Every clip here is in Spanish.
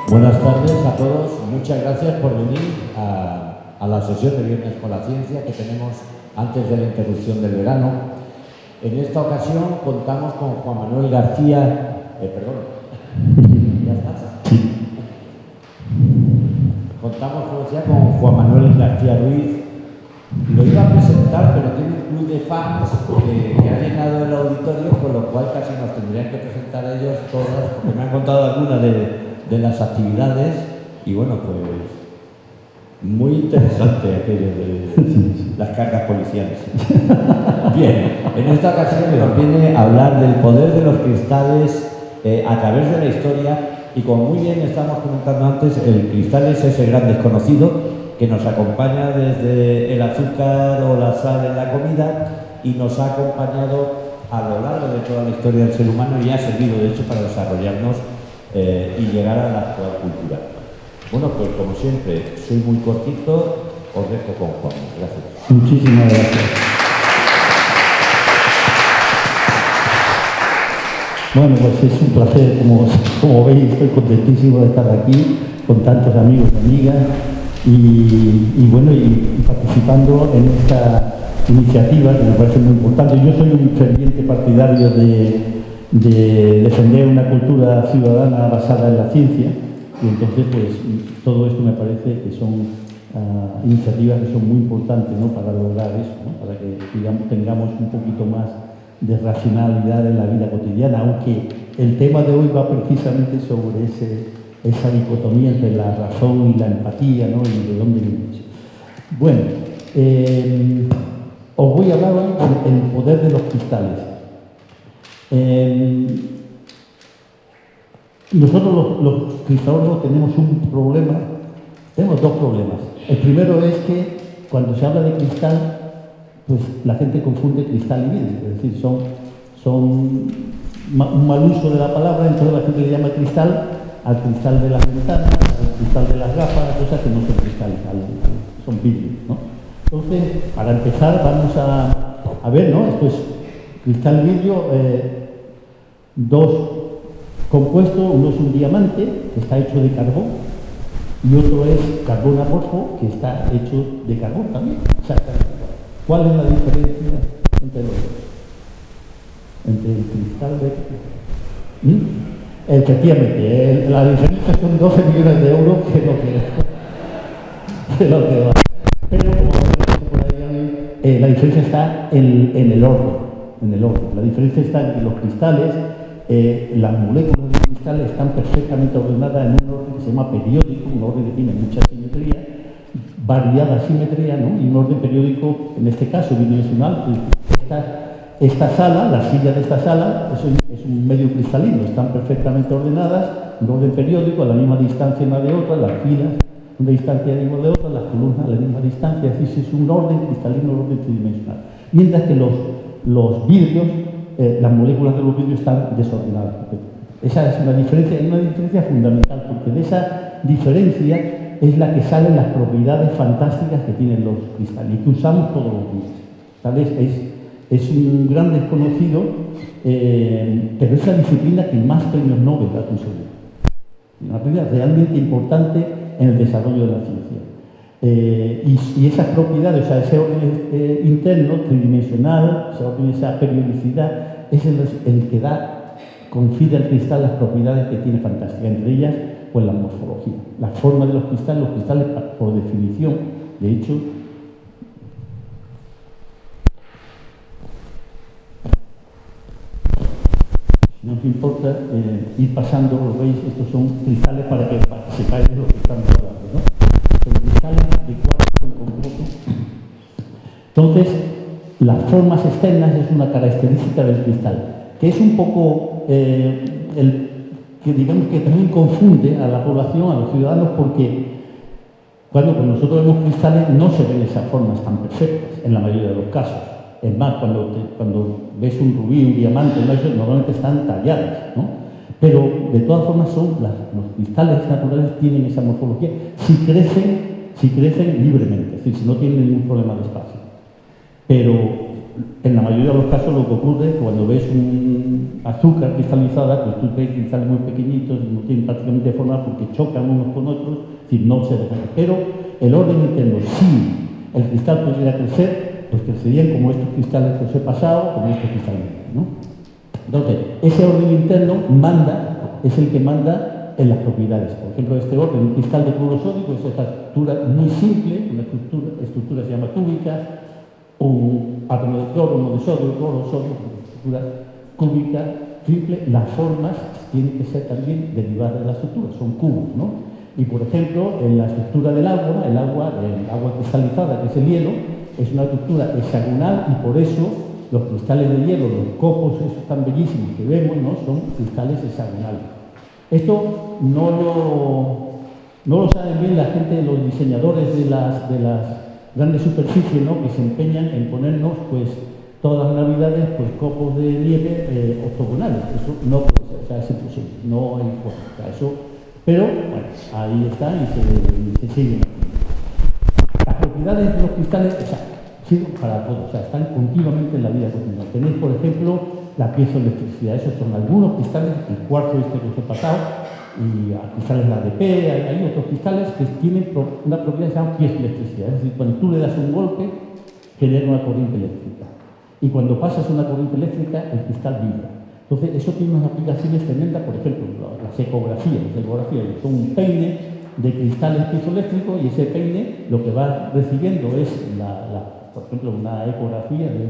Buenas tardes a todos. Muchas gracias por venir a la sesión de Viernes con la Ciencia que tenemos antes de la interrupción del verano. En esta ocasión contamos con Juan Manuel García... ¿Ya estás? Contamos, como decía, con Juan Manuel García Ruiz. Lo iba a presentar, pero tiene un club de fans que ha llenado el auditorio, con lo cual casi nos tendrían que presentar a ellos todas, porque me han contado algunas de las actividades y bueno, pues muy interesante aquello de las cargas policiales. Bien, en esta ocasión nos viene a hablar del poder de los cristales a través de la historia y como muy bien estamos comentando antes, el cristal es ese gran desconocido que nos acompaña desde el azúcar o la sal en la comida y nos ha acompañado a lo largo de toda la historia del ser humano y ha servido de hecho para desarrollarnos y llegar a la actual cultura. Bueno, pues como siempre, soy muy cortito, os dejo con Juan. Gracias. Muchísimas gracias. Bueno, pues es un placer, como veis, estoy contentísimo de estar aquí con tantos amigos y amigas y bueno, y participando en esta iniciativa que me parece muy importante. Yo soy un ferviente partidario de defender una cultura ciudadana basada en la ciencia y entonces pues todo esto me parece que son iniciativas que son muy importantes, ¿no?, para lograr eso, ¿no?, para que digamos, tengamos un poquito más de racionalidad en la vida cotidiana, aunque el tema de hoy va precisamente sobre esa dicotomía entre la razón y la empatía, ¿no?, y de dónde viene eso. Bueno, os voy a hablar hoy del poder de los cristales. Nosotros los cristálogos tenemos dos problemas. El primero es que cuando se habla de cristal, pues la gente confunde cristal y vidrio, es decir, son un mal uso de la palabra, entonces la gente le llama cristal al cristal de las ventanas, al cristal de las gafas, cosas que no son cristales, son vidrios, ¿no? Entonces, para empezar, vamos a ver, ¿no? Esto es cristal y vidrio, dos compuestos, uno es un diamante, que está hecho de carbón, y otro es carbón amorfo, que está hecho de carbón también. Exactamente. ¿Cuál es la diferencia entre los dos? Entre el cristal de... Efectivamente, la diferencia son 12 millones de euros, que es lo que va. Pero, como por ahí, la diferencia está en el orden. La diferencia está en que los cristales, las moléculas de cristales están perfectamente ordenadas en un orden que se llama periódico, un orden que tiene mucha simetría, variada simetría, ¿no?, y un orden periódico, en este caso bidimensional. Esta sala, la silla de esta sala, es un medio cristalino, están perfectamente ordenadas, un orden periódico, a la misma distancia una de otra, las filas, una distancia igual de otra, las columnas a la misma distancia, es decir, es un orden cristalino, un orden tridimensional. Mientras que los vidrios, las moléculas de los vidrios están desordenadas. Esa es una diferencia fundamental, porque de esa diferencia es la que salen las propiedades fantásticas que tienen los cristales y que usamos todos los días. ¿Sabes? Es un gran desconocido, pero es la disciplina que más premios Nobel ha conseguido. Una disciplina realmente importante en el desarrollo de la ciencia. Y esas propiedades, o sea, ese orden interno, tridimensional, esa periodicidad, es el que confiere al cristal las propiedades que tiene fantásticas, entre ellas, pues la morfología, la forma de los cristales por definición, de hecho, si no os importa ir pasando, lo veis, estos son cristales para que sepáis de lo que estamos hablando, ¿no? Son cristales de cuarzo en concreto. Entonces, las formas externas es una característica del cristal, que es un poco que digamos que también confunde a la población, a los ciudadanos, porque cuando nosotros vemos cristales no se ven esas formas tan perfectas en la mayoría de los casos. Es más, cuando ves un rubí, un diamante, normalmente están talladas, ¿no? Pero de todas formas los cristales naturales tienen esa morfología si crecen libremente, es decir, si no tienen ningún problema de espacio. Pero en la mayoría de los casos lo que ocurre cuando ves un azúcar cristalizada, pues tú ves cristales muy pequeñitos, no tienen prácticamente forma porque chocan unos con otros, es decir, no se dejan. Pero el orden interno, si el cristal pudiera crecer, pues crecerían como estos cristales que os he pasado, como estos cristales, ¿no? Entonces, ese orden interno es el que manda en las propiedades. Por ejemplo, este orden, un cristal de cloruro sódico, es esta estructura muy simple, una estructura se llama cúbica, un átomo de cloro, uno de sodio, cloro, sodio, una estructura cúbica simple. Las formas tienen que ser también derivadas de la estructura, son cubos, ¿no? Y por ejemplo, en la estructura del agua, el agua cristalizada, que es el hielo, es una estructura hexagonal y por eso los cristales de hielo, los copos esos tan bellísimos que vemos, ¿no? Son cristales hexagonales. Esto no lo saben bien la gente, los diseñadores de las grandes superficies, ¿no? Que se empeñan en ponernos, pues, todas las navidades, pues, copos de nieve octogonales. Eso no puede ser, o sea, es imposible, no hay forma. O sea, eso, pero, bueno, ahí está y se siguen. Las propiedades de los cristales, o sea, sirven para todo, o sea, están continuamente en la vida cotidiana. Tenéis, por ejemplo, la piezoelectricidad. Esos son algunos cristales, el cuarzo que os he pasado, y cristales de ADP, hay otros cristales que tienen una propiedad que se llama piezoelectricidad. Es decir, cuando tú le das un golpe, genera una corriente eléctrica. Y cuando pasas una corriente eléctrica, el cristal vibra. Entonces, eso tiene unas aplicaciones tremendas, por ejemplo, las ecografías. Las ecografías son un peine de cristales piezoeléctricos y ese peine lo que va recibiendo es por ejemplo, una ecografía de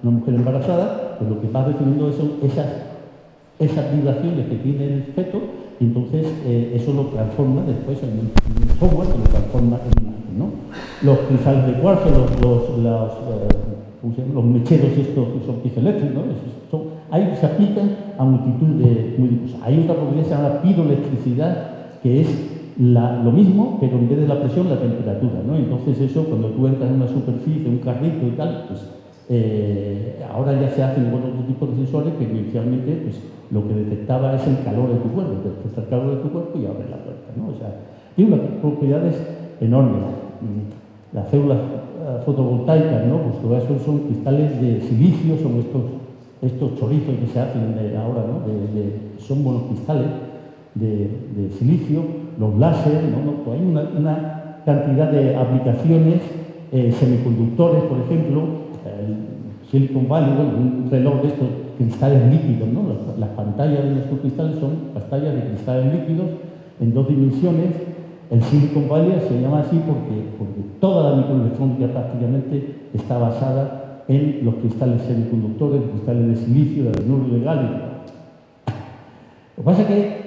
una mujer embarazada, pues lo que va recibiendo son esas vibraciones que tiene el feto y entonces eso lo transforma después en un software que lo transforma en imagen, ¿no? Los cristales de cuarzo, los mecheros estos que son piezoeléctricos, ¿no? Ahí se aplican a multitud de cosas. Hay otra propiedad que se llama piroelectricidad, que es lo mismo, pero en vez de la presión, la temperatura, ¿no? Entonces eso, cuando tú entras en una superficie, un carrito y tal, pues ahora ya se hacen con otro tipo de sensores que inicialmente pues, lo que detectaba es el calor de tu cuerpo, detecta el calor de tu cuerpo y abre la puerta, ¿no? O sea, tiene unas propiedades enormes. Las células fotovoltaicas, ¿no? Pues todas son cristales de silicio, son estos chorizos que se hacen ahora, ¿no? Son buenos cristales de silicio. Los láser, ¿no? Pues hay una cantidad de aplicaciones, semiconductores, por ejemplo, el Silicon Valley, un reloj de estos cristales líquidos, ¿no? Las pantallas de nuestros cristales son pantallas de cristales líquidos en 2 dimensiones. El Silicon Valley se llama así porque toda la microelectrónica prácticamente está basada en los cristales semiconductores, los cristales de silicio, de arenuro, de galio. Lo que pasa es que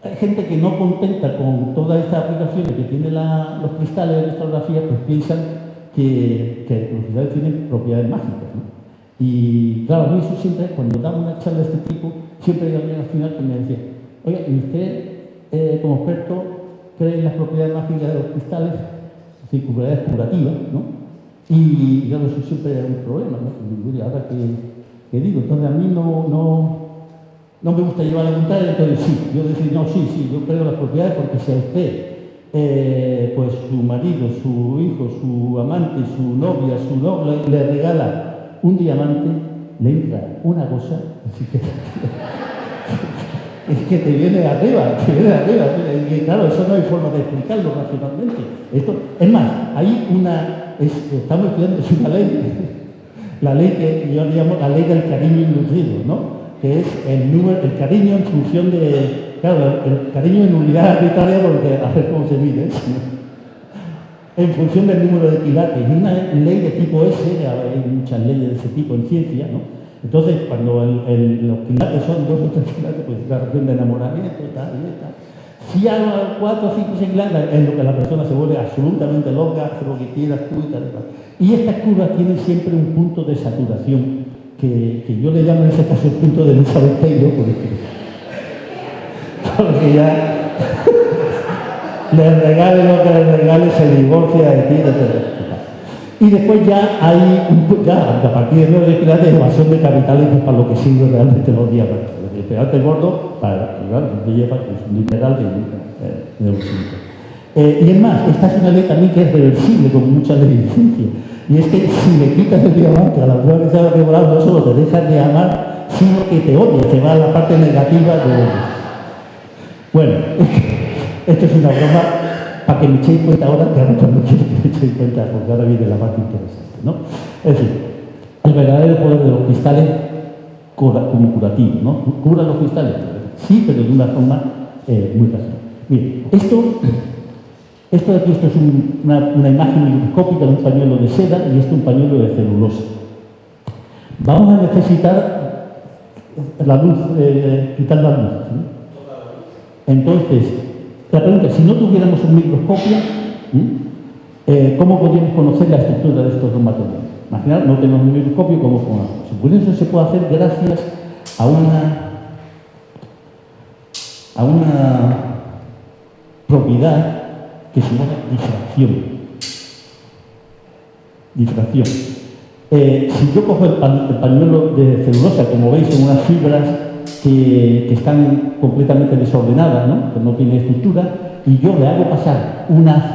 hay gente que no contenta con todas estas aplicaciones que tienen los cristales de cristografía, pues piensan que los cristales tienen propiedades mágicas, ¿no? Y claro, a mí eso siempre, cuando daba una charla de este tipo, siempre hay alguien al final que me decía, oiga, ¿y usted como experto cree en las propiedades mágicas de los cristales? Es decir, propiedades curativas, ¿no? Y claro, eso siempre era un problema, ¿no? Y ahora que digo, entonces a mí no me gusta llevar la contraria, entonces sí, yo decir, no, sí, yo creo en las propiedades porque si a usted, pues su marido, su hijo, su amante, su novia, le regala un diamante, le entra una cosa, así que es que te viene arriba, y claro, eso no hay forma de explicarlo racionalmente. Es más, hay estamos estudiando, es una ley, la ley que yo llamo la ley del cariño inducido, ¿no? Que es el cariño en función de, claro, el cariño en unidad arbitraria, porque a ver cómo se mide, en función del número de quilates. Y una ley de tipo S, hay muchas leyes de ese tipo en ciencia, ¿no? Entonces, cuando los quilates son 2 o 3 quilates, pues la relación de enamoramiento, tal. Si hay 4, 5, 6 quilates, es lo que la persona se vuelve absolutamente loca, hace lo que quieras tú y tal. Y estas curvas tienen siempre un punto de saturación, que yo le llamo en ese caso el punto de Elizabeth Taylor, porque ya le regale lo que le regale, se divorcia de ti, etc. Y después ya hay, a partir de 9 quilates de evasión de capitales, que es para lo que sirven realmente los diamantes. El pegarte gordo, para que lleva un literal de un químico. Y es más, esta es una ley también que es reversible, como muchas leyes de ciencia. Y es que si le quitas el diamante a la persona que se ha regulado, no solo te dejas de amar, sino que te odia, te va a la parte negativa de... Bueno, esto es una broma para que me echéis cuenta ahora, que ahora no quiero que me echéis cuenta, porque ahora viene la parte interesante, ¿no? Es decir, el verdadero poder de los cristales como curativo, ¿no? ¿Cura los cristales? Sí, pero de una forma muy racional. Bien, esto de aquí, esto es una imagen microscópica de un pañuelo de seda y esto un pañuelo de celulosa. Vamos a necesitar la luz, quitar la luz, ¿sí? Entonces, la pregunta es, si no tuviéramos un microscopio, ¿cómo podríamos conocer la estructura de estos dos materiales? Imaginar, no tenemos un microscopio, ¿cómo conocemos? Pues eso se puede hacer gracias a una propiedad que se llama difracción. Difracción. Si yo cojo el pañuelo de celulosa, como veis, son unas fibras que están completamente desordenadas, ¿no? Que no tienen estructura, y yo le hago pasar un haz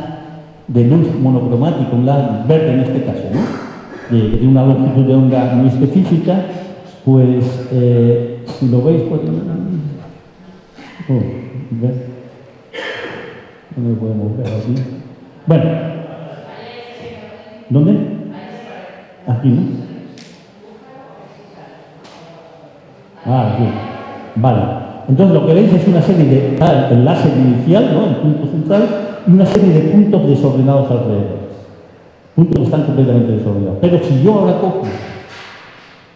de luz monocromática, un haz verde en este caso, ¿no? De una longitud de onda muy específica, pues si lo veis, pues, no lo podemos ver aquí. Bueno, ¿dónde? Aquí, ¿no? Aquí. Vale. Entonces lo que veis es una serie de el láser inicial, ¿no? El punto central, y una serie de puntos desordenados alrededor. Puntos que están completamente desordenados. Pero si yo ahora cojo,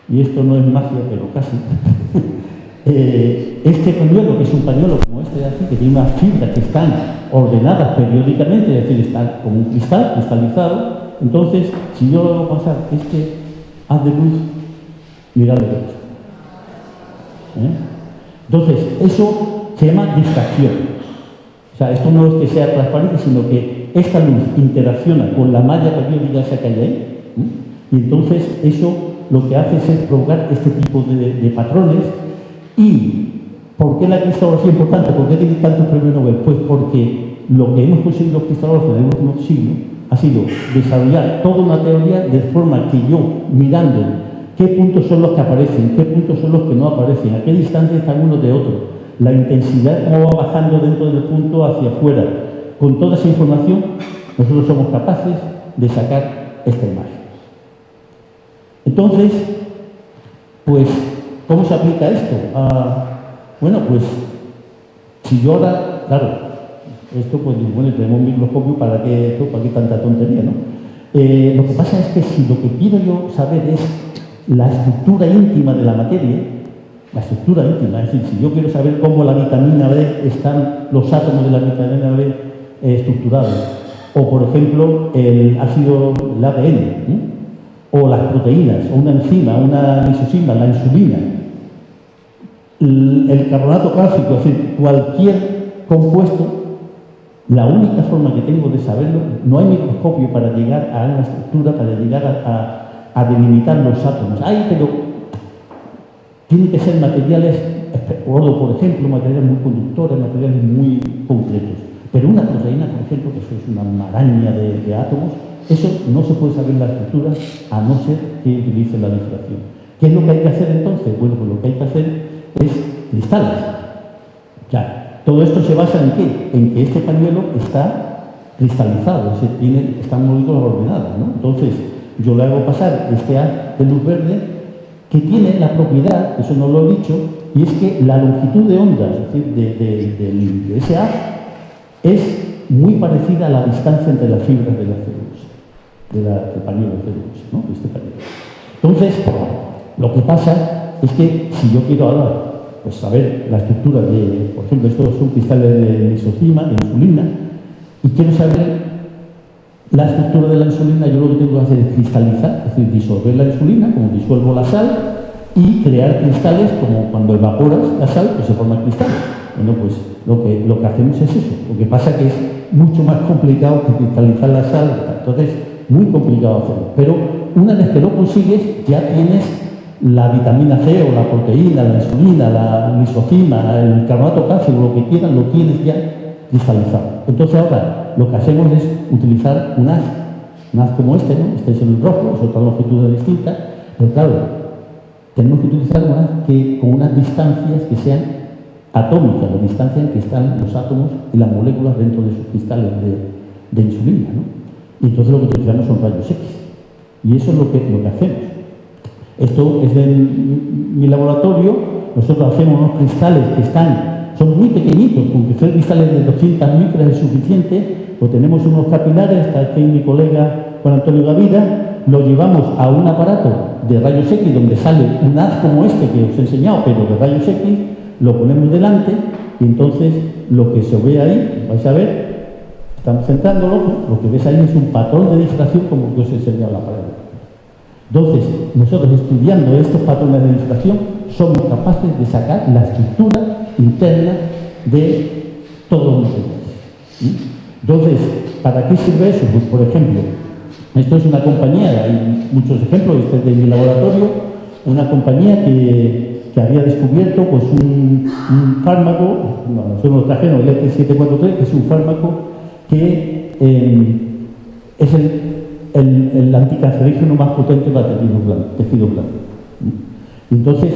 y esto no es magia, pero casi, este pañuelo, que es un pañuelo como este de aquí, que tiene unas fibras que están ordenadas periódicamente, es decir, están como un cristal cristalizado, entonces, si yo lo hago pasar este haz de luz, mirad lo que es. Entonces, eso se llama difracción. O sea, esto no es que sea transparente, sino que esta luz interacciona con la malla periódica esa que hay ahí, y entonces eso lo que hace es provocar este tipo de patrones. ¿Y por qué la cristalografía es importante? ¿Por qué tiene tantos premios Nobel? Pues porque lo que hemos conseguido los cristálografos en el último siglo ha sido desarrollar toda una teoría de forma que yo, mirando qué puntos son los que aparecen, qué puntos son los que no aparecen, a qué distancia están unos de otros, la intensidad cómo va bajando dentro del punto hacia afuera, con toda esa información, nosotros somos capaces de sacar esta imagen. Entonces, pues, ¿cómo se aplica esto? Bueno, pues, si yo ahora, claro, esto pues, bueno, tenemos un microscopio, ¿para qué tanta tontería, no? Lo que pasa es que si lo que quiero yo saber es la estructura íntima de la materia, la estructura íntima, es decir, si yo quiero saber cómo la vitamina B están los átomos de la vitamina B estructurados, o por ejemplo el ácido, el ADN, o las proteínas, o una enzima, una lisosima, la insulina, el carbonato cálcico, es decir, cualquier compuesto, la única forma que tengo de saberlo, no hay microscopio para llegar a una estructura, para llegar a delimitar los átomos. Pero tienen que ser materiales, oro por ejemplo, materiales muy conductores, materiales muy concretos. Pero una proteína, por ejemplo, que eso es una maraña de átomos, eso no se puede saber la estructura a no ser que utilice la difracción. ¿Qué es lo que hay que hacer entonces? Bueno, pues lo que hay que hacer es cristales. Ya, todo esto se basa en ¿qué? En que este pañuelo está cristalizado, es decir, están moléculas ordenadas, ¿no? Entonces, yo le hago pasar este haz de luz verde que tiene la propiedad, eso no lo he dicho, y es que la longitud de onda, es decir, de ese haz, es muy parecida a la distancia entre las fibras de la celulosa, del pañuelo de celulosa, ¿no? Este pañuelo. Entonces, lo que pasa es que si yo quiero ahora pues, saber la estructura de, por ejemplo, estos son cristales de lisosima, de insulina, y quiero saber la estructura de la insulina, yo lo que tengo que hacer es cristalizar, es decir, disolver la insulina, como disuelvo la sal, y crear cristales, como cuando evaporas la sal, pues se forman cristales. Bueno, pues lo que hacemos es eso. Lo que pasa es que es mucho más complicado que cristalizar la sal, entonces muy complicado hacerlo. Pero una vez que lo consigues, ya tienes la vitamina C o la proteína, la insulina, la lisosima, el carbonato cálcico, lo que quieras, lo tienes ya cristalizado. Entonces ahora lo que hacemos es utilizar un haz un haz como este, ¿no? Este es el rojo, es otra longitud distinta, pero claro, tenemos que utilizar un haz con unas distancias que sean atómicas, la distancia en que están los átomos y las moléculas dentro de sus cristales de insulina, ¿no? Y entonces lo que utilizamos son rayos X. Y eso es lo que hacemos. Esto es de mi laboratorio. Nosotros hacemos unos cristales que son muy pequeñitos, con que son cristales de 200 micras es suficiente. Pues tenemos unos capilares, está aquí mi colega Juan Antonio Gavira, lo llevamos a un aparato de rayos X donde sale un haz como este que os he enseñado, pero de rayos X, lo ponemos delante y entonces lo que se ve ahí, vais a ver, estamos centrándolo, lo que ves ahí es un patrón de difracción como que os he enseñado en la pared. Entonces, nosotros estudiando estos patrones de difracción somos capaces de sacar la estructura interna de todos los materiales. Entonces, ¿para qué sirve eso? Pues, por ejemplo, esto es una compañía, hay muchos ejemplos, este es de mi laboratorio, una compañía que había descubierto pues, un fármaco, nosotros lo trajimos, el ET743, que es un fármaco que es el anticancerígeno más potente para tejido blando. Entonces,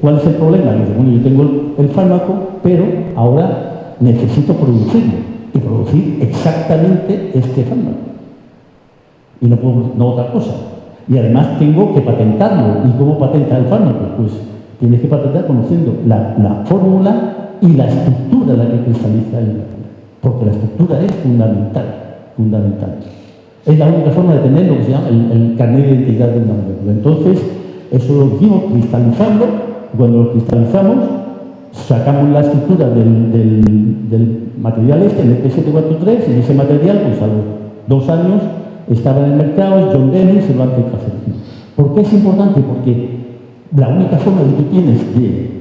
¿cuál es el problema? Bueno, yo tengo el fármaco, pero ahora necesito producirlo y producir exactamente este fármaco. Y no otra cosa. Y además tengo que patentarlo. ¿Y cómo patentar el fármaco? Pues tienes que patentar conociendo la fórmula y la estructura de la que cristaliza el material. Porque la estructura es fundamental. Es la única forma de tener lo que se llama el carnet de identidad de una molécula. Entonces, eso lo hicimos cristalizarlo. Cuando lo cristalizamos, sacamos la estructura del material el ET743, y ese material, pues a los 2 años, estaba en el mercado, es John Dennis, el anticancerígeno. ¿Por qué es importante? Porque la única forma que tú tienes de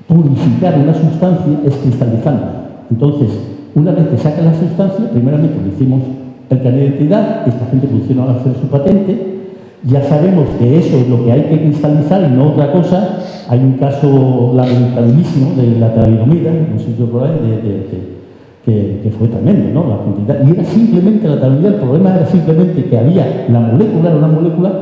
purificar una sustancia es cristalizándola. Entonces, una vez que sacas la sustancia, primeramente le hicimos el carnet de identidad, esta gente pudieron hacer su patente, ya sabemos que eso es lo que hay que cristalizar y no otra cosa. Hay un caso lamentabilísimo de la talidomida, no sé si por ahí, que fue tremendo, ¿no? La cantidad, y era simplemente la talidomida, el problema era simplemente que había la molécula, era una molécula.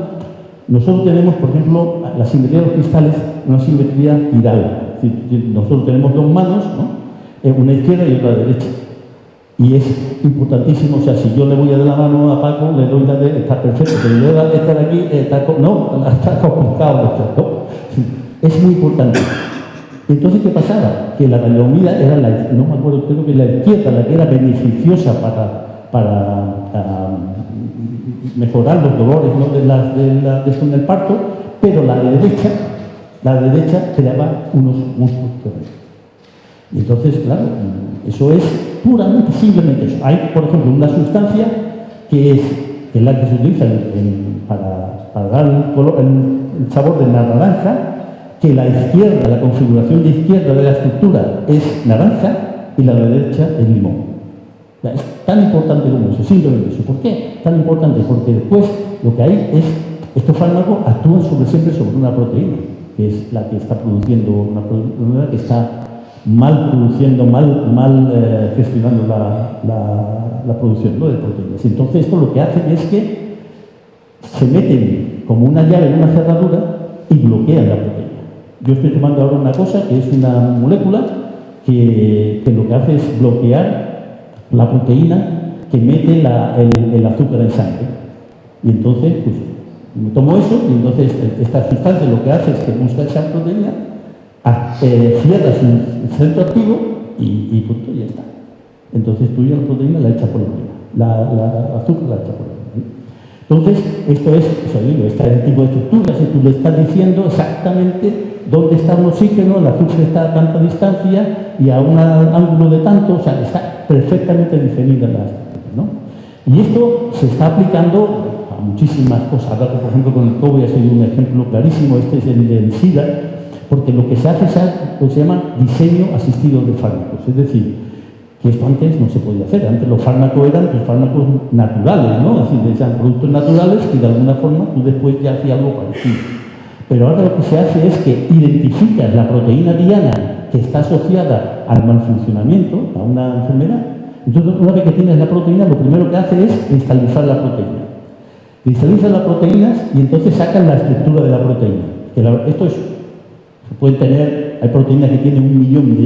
Nosotros tenemos, por ejemplo, la simetría de los cristales, una simetría ideal. Es decir, nosotros tenemos 2 manos, ¿no? Una izquierda y otra derecha. Y es importantísimo, o sea, si yo le voy a dar la mano a Paco, le doy la de, está perfecto, pero yo la de estar aquí, está complicado, ¿no? Es muy importante. Entonces, ¿qué pasaba? Que la talidomida era no me acuerdo, creo que la izquierda, la que era beneficiosa para mejorar los dolores, ¿no? de esto en el parto, pero la derecha creaba unos músculos terribles. Y entonces, claro, eso es puramente, simplemente eso. Hay, por ejemplo, una sustancia que es la que se utiliza para dar el sabor de la naranja, que la izquierda, la configuración de izquierda de la estructura es naranja y la derecha es limón. Es tan importante como eso, simplemente eso. ¿Por qué? Tan importante porque después lo que hay es, estos fármacos actúan siempre sobre una proteína, que es la que está produciendo, una proteína que está mal gestionando la producción, ¿no? de proteínas. Entonces esto lo que hacen es que se meten como una llave en una cerradura y bloquean la proteína. Yo estoy tomando ahora una cosa que es una molécula que lo que hace es bloquear la proteína que mete el azúcar en sangre. Y entonces, pues, me tomo eso y entonces esta sustancia lo que hace es que busca esa proteína, cierra su centro activo y punto, ya está. Entonces tú ya la proteína la echa por encima, la azúcar la echa por encima. Entonces, esto es, este tipo de estructuras, y tú le estás diciendo exactamente dónde está un oxígeno, el azúcar está a tanta distancia y a un ángulo de tanto, o sea, está perfectamente definida la estructura, ¿no? Y esto se está aplicando a muchísimas cosas. Ahora, por ejemplo, con el COVID ha sido un ejemplo clarísimo, este es el del SIDA, porque lo que se hace es lo que se llama diseño asistido de fármacos, es decir, que esto antes no se podía hacer. Antes los fármacos eran pues, fármacos naturales, ¿no? Es decir, eran productos naturales que de alguna forma tú después ya hacías algo parecido. Pero ahora lo que se hace es que identificas la proteína diana que está asociada al mal funcionamiento, a una enfermedad, Entonces, una vez que tienes la proteína, lo primero que hace es cristalizar la proteína. Cristalizan las proteínas y entonces sacan la estructura de la proteína. Esto es, se pueden tener, hay proteínas que tienen 1 millón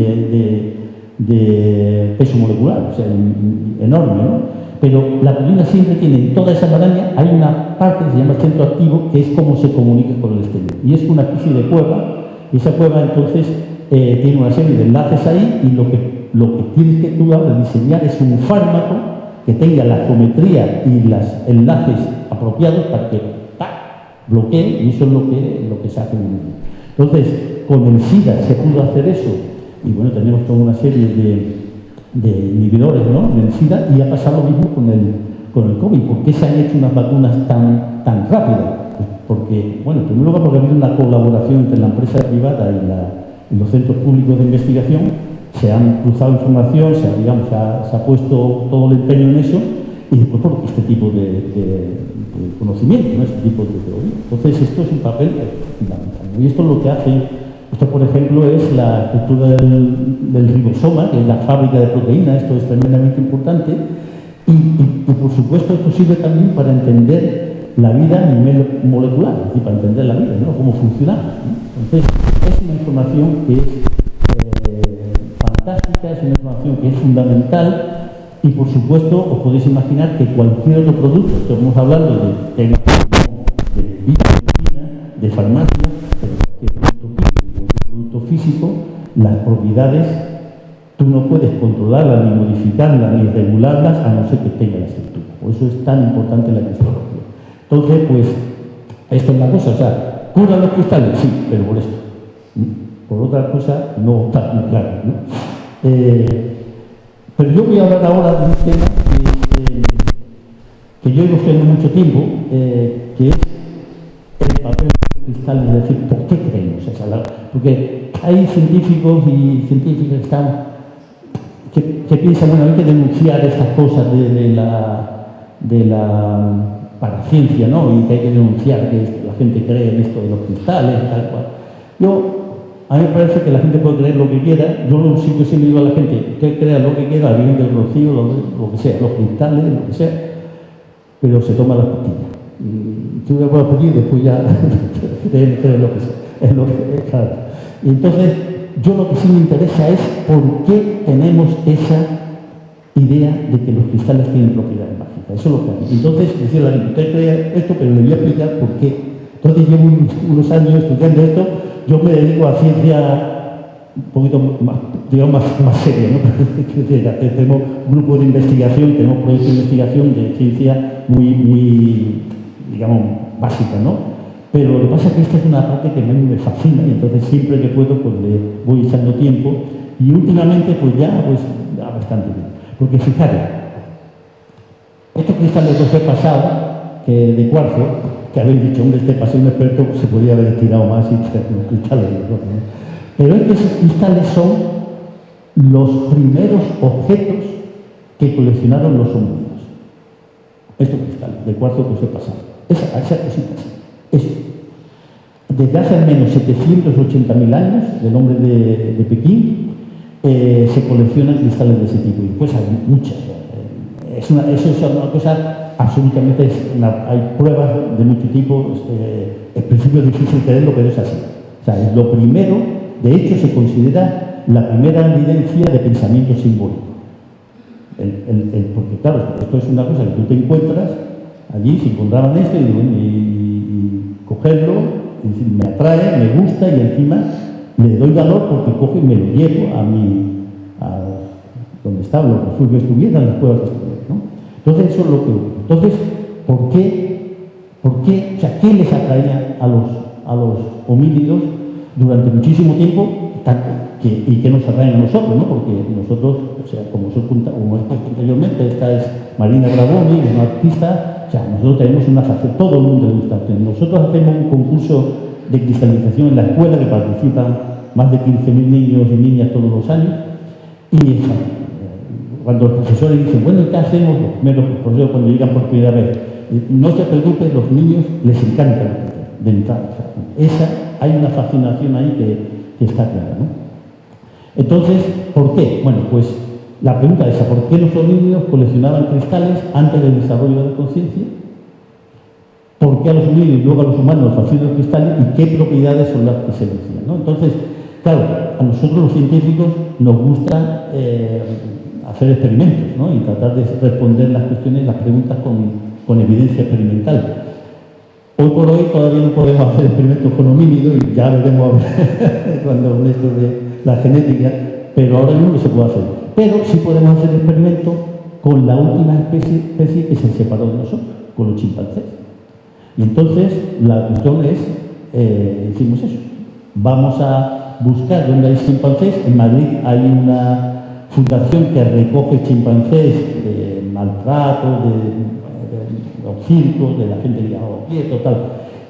de peso molecular, o sea, enorme, ¿no? Pero la proteína siempre tiene, en toda esa maraña, hay una parte que se llama centro activo, que es cómo se comunica con el exterior. Y es una especie de cueva, y esa cueva entonces tiene una serie de enlaces ahí, y lo que tienes que tú ahora diseñar es un fármaco que tenga la geometría y los enlaces apropiados para que bloquee, y eso es lo que se hace en el mundo. Entonces, con el SIDA se pudo hacer eso, y bueno, tenemos toda una serie de inhibidores, ¿no?, del SIDA, y ha pasado lo mismo con el COVID. ¿Por qué se han hecho unas vacunas tan rápidas? Pues porque, bueno, en primer lugar, porque ha habido una colaboración entre la empresa privada y los centros públicos de investigación, se han cruzado información, se ha puesto todo el empeño en eso, y después por este tipo de conocimiento, ¿no?, este tipo de teoría. Entonces, esto es un papel fundamental, ¿no? Y esto es lo que hace. Esto, por ejemplo, es la estructura del ribosoma, que es la fábrica de proteínas. Esto es tremendamente importante. Y, por supuesto, esto sirve también para entender la vida a nivel molecular, es decir, para entender la vida, ¿no?, cómo funciona, ¿no? Entonces, es una información que es fantástica, es una información que es fundamental. Y, por supuesto, os podéis imaginar que cualquier otro producto, estamos hablando de temas de biomedicina, de farmacia, de producto físico, las propiedades tú no puedes controlarlas, ni modificarlas, ni regularlas, a no ser que tenga la estructura. Por eso es tan importante la cristalografía. Entonces, pues, esto es la cosa, o sea, ¿curan los cristales? Sí, pero por esto. Por otra cosa, no está muy claro, ¿no? Pero yo voy a hablar ahora de un tema que yo llevo estudiando mucho tiempo, que es el papel del cristal, es decir, ¿por qué creemos esa? Porque hay científicos y científicas que piensan, bueno, hay que denunciar estas cosas de la paraciencia, ¿no?, y que hay que denunciar que la gente cree en esto de los cristales y tal cual. A mí me parece que la gente puede creer lo que quiera. Yo siempre digo a la gente, usted crea lo que quiera, la Virgen del Rocío, lo que sea, los cristales, lo que sea, pero se toma las pastillas. Yo voy a poner pastillas y después ya cree lo que sea. Es lo que, claro. Y entonces, yo lo que sí me interesa es por qué tenemos esa idea de que los cristales tienen propiedades mágicas. Eso es lo que hay. Entonces, decía la gente, usted cree esto, pero le voy a explicar por qué. Entonces, llevo unos años estudiando esto. Yo me dedico a ciencia un poquito más, digamos, más seria, ¿no? Tenemos grupos de investigación, tenemos proyectos de investigación de ciencia muy, digamos, básica, ¿no? Pero lo que pasa es que esta es una parte que a mí me fascina, y entonces siempre que puedo pues le voy echando tiempo, y últimamente pues ya bastante bien. Porque fijaros, estos cristales que os he pasado, de cuarzo, que habéis dicho, hombre, pasé un experto, pues se podría haber estirado más y traer los cristales, ¿no? Pero estos cristales son los primeros objetos que coleccionaron los homínidos. Estos cristales de cuarzo que os he pasado. Esa cosita así. Eso. Desde hace al menos 780.000 años, del hombre de Pekín, se coleccionan cristales de ese tipo. Y pues hay muchas. Eso es una cosa absolutamente, hay pruebas de mucho tipo, en principio es difícil creerlo, pero es así. O sea, es lo primero, de hecho se considera la primera evidencia de pensamiento simbólico. Porque claro, esto es una cosa que tú te encuentras, allí se encontraban esto y cogerlo, y decir, me atrae, me gusta, y encima le doy valor porque cojo y me lo llevo a donde estaban los refugios que estuvieran, las cuevas que estuvieran, ¿no? Entonces, eso es lo que ocurre. Entonces, ¿por qué? O sea, ¿qué les atraía a los homínidos durante muchísimo tiempo y qué nos atraen a nosotros, ¿no? Porque nosotros, o sea, como he puesto anteriormente, esta es Marina Bravoni, es una artista, o sea, nosotros tenemos una faceta, todo el mundo le gusta. Nosotros hacemos un concurso de cristalización en la escuela que participan más de 15.000 niños y niñas todos los años, y cuando los profesores dicen, bueno, ¿qué hacemos? Los primeros profesores cuando llegan por primera vez, no se preocupen, los niños les encanta de entrada. O sea, hay una fascinación ahí que está clara, ¿no? Entonces, ¿por qué? Bueno, pues la pregunta es, ¿por qué los homínidos coleccionaban cristales antes del desarrollo de la conciencia? ¿Por qué a los homínidos y luego a los humanos nos fascinan los cristales y qué propiedades son las que se decían, ¿no? Entonces, claro, a nosotros los científicos nos gusta hacer experimentos, ¿no? Y tratar de responder las cuestiones, las preguntas con evidencia experimental. Hoy por hoy todavía no podemos hacer experimentos con homínidos y ya veremos cuando con esto de la genética, pero ahora mismo no se puede hacer. Pero sí podemos hacer experimentos con la última especie que se separó de nosotros, con los chimpancés. Y entonces la cuestión es, hicimos eso. Vamos a buscar dónde hay chimpancés. En Madrid hay una fundación que recoge chimpancés de maltrato, de los circos, de la gente ligada quieto, tal.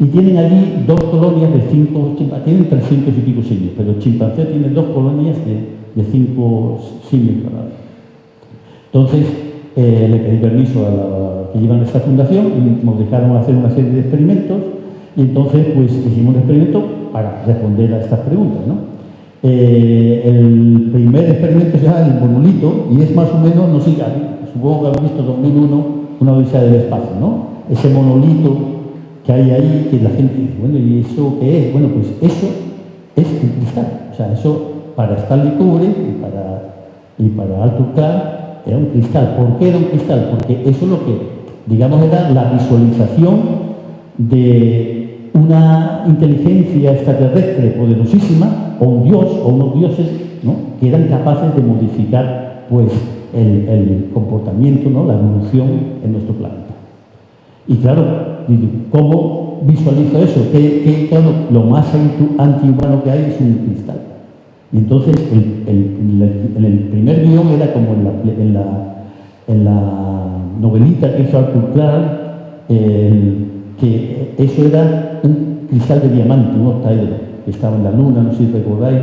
Y tienen allí 2 colonias de 5 chimpancés, tienen 300 y pico simios, pero el chimpancé tiene 2 colonias de 5 simios. Entonces, le pedí permiso a la que llevan esta fundación y nos dejaron hacer una serie de experimentos y entonces pues hicimos un experimento para responder a estas preguntas, ¿no? El primer experimento se llama el monolito y es más o menos, no sé, supongo que habéis visto 2001, una odisea del espacio, ¿no? Ese monolito que hay ahí, que la gente dice, bueno, ¿y eso qué es? Bueno, pues eso es un cristal, o sea, eso para Stanley Kubrick y para Arthur Clarke era un cristal. ¿Por qué era un cristal? Porque eso es lo que, digamos, era la visualización de una inteligencia extraterrestre poderosísima, o un dios, o unos dioses, ¿no? Que eran capaces de modificar, pues, el comportamiento, ¿no? La evolución en nuestro planeta. Y claro, ¿cómo visualizo eso? Claro, lo más antihumano que hay es un cristal. Y entonces, en el primer guión era como en la novelita que hizo Arthur Clarke, que eso era un cristal de diamante, un octaedro, que estaba en la luna, no sé si recordáis.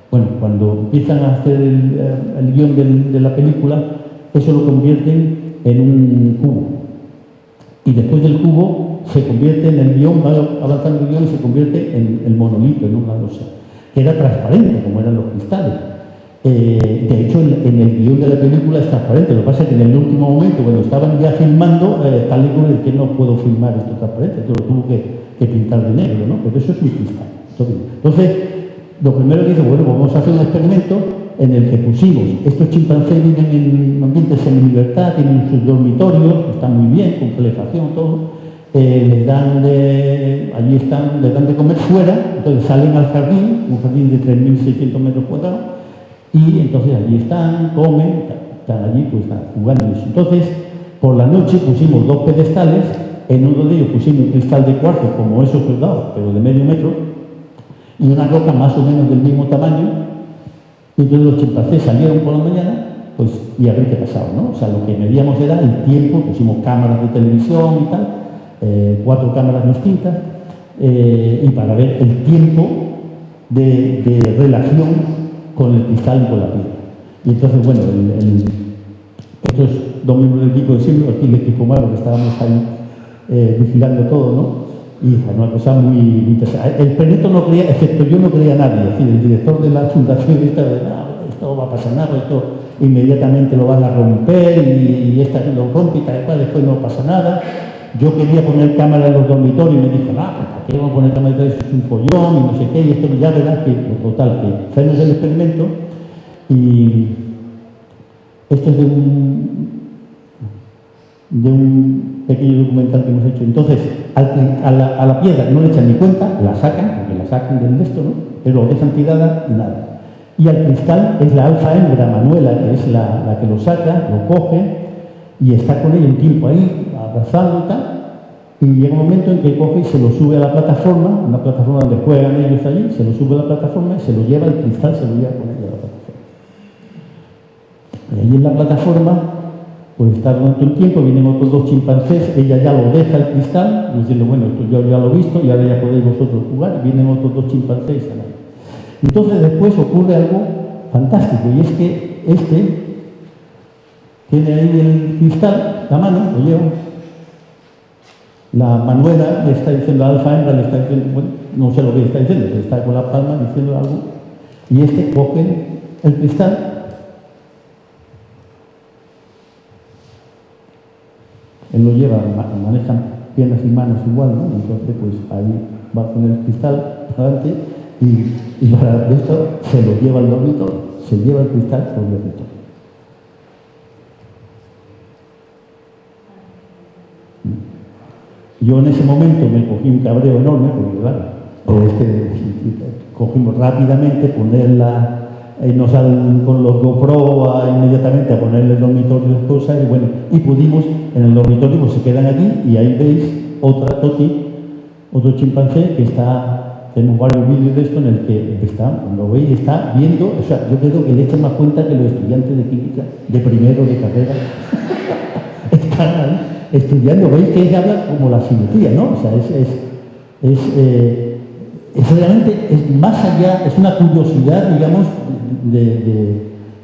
Bueno, cuando empiezan a hacer el guión de la película, eso lo convierten en un cubo. Y después del cubo se convierte en el guión, va avanzando el guión y se convierte en el monolito, en una losa, que era transparente, como eran los cristales. De hecho, en el guión de la película es transparente. Lo que pasa es que en el último momento, cuando estaban ya filmando, tal y como que no puedo filmar esto transparente, entonces lo tuvo que pintar de negro, ¿no? Pero eso es un cristal. Entonces, lo primero que dice, bueno, pues vamos a hacer un experimento en el que pusimos, estos chimpancés viven en ambientes semi-libertad, tienen sus dormitorios, están muy bien, con calefacción, todo. Les dan de comer fuera, entonces salen al jardín, un jardín de 3.600 metros cuadrados, y entonces allí están, comen, están allí pues jugando. Entonces, por la noche pusimos 2 pedestales, en uno de ellos pusimos un cristal de cuarzo, como esos soldados, pero de medio metro, y una roca más o menos del mismo tamaño, y entonces los chimpancés salieron por la mañana, pues, y a ver qué pasaba, ¿no? O sea, lo que medíamos era el tiempo, pusimos cámaras de televisión y tal, 4 cámaras distintas, y para ver el tiempo de relación con el cristal y con la piedra. Y entonces, bueno, estos 2 miembros del equipo de siempre, aquí el equipo malo, que estábamos ahí vigilando todo, ¿no? Y fue una cosa muy interesante. El experimento no creía, excepto yo, no creía nadie. Es decir, el director de la fundación estaba de, esto no va a pasar nada, esto inmediatamente lo van a romper y esta lo rompe y tal cual, después no pasa nada. Yo quería poner cámara en los dormitorios y me dijo, ¿para qué vamos a poner cámara? Eso es un follón y no sé qué, y esto ya verás que, total, que hacemos el experimento y esto es de un pequeño documental que hemos hecho. Entonces, a la piedra no le echan ni cuenta, la sacan, porque la sacan del esto, ¿no? Pero lo dejan tirada y nada. Y al cristal es la alfa hembra, Manuela, que es la que lo saca, lo coge y está con ella un tiempo ahí, abrazando y tal, y llega un momento en que coge y se lo sube a la plataforma, una plataforma donde juegan ellos allí, se lo sube a la plataforma y se lo lleva el cristal, se lo lleva con ella a la plataforma. Y ahí en la plataforma, pues está durante un tiempo, vienen otros 2 chimpancés, ella ya lo deja el cristal, diciendo, bueno, esto yo ya lo he visto y ahora ya podéis vosotros jugar, y vienen otros 2 chimpancés y están ahí. Entonces después ocurre algo fantástico, y es que tiene ahí el cristal, la mano, lo lleva. La Manuela le está diciendo a Alfa hembra, le está diciendo, bueno, no sé lo que le está diciendo, pero está con la palma diciendo algo. Y coge el cristal Él lo lleva, maneja piernas y manos igual, ¿no? Entonces, pues ahí va con el cristal adelante y para esto se lo lleva al dormitorio, se lleva el cristal por el dormitorio. Yo en ese momento me cogí un cabreo enorme, porque claro, cogimos rápidamente, ponerla, nos con los GoPro inmediatamente a ponerle el dormitorio de cosas, y bueno, y pudimos, en el dormitorio pues se quedan allí, y ahí veis otra Toti, otro chimpancé que está, tenemos varios vídeos de esto en el que está, lo veis, está viendo, o sea, yo creo que le echan más cuenta que los estudiantes de química, de primero, de carrera, están ahí estudiando, veis que ella habla como la simetría, ¿no? O sea, es realmente, es más allá, es una curiosidad, digamos,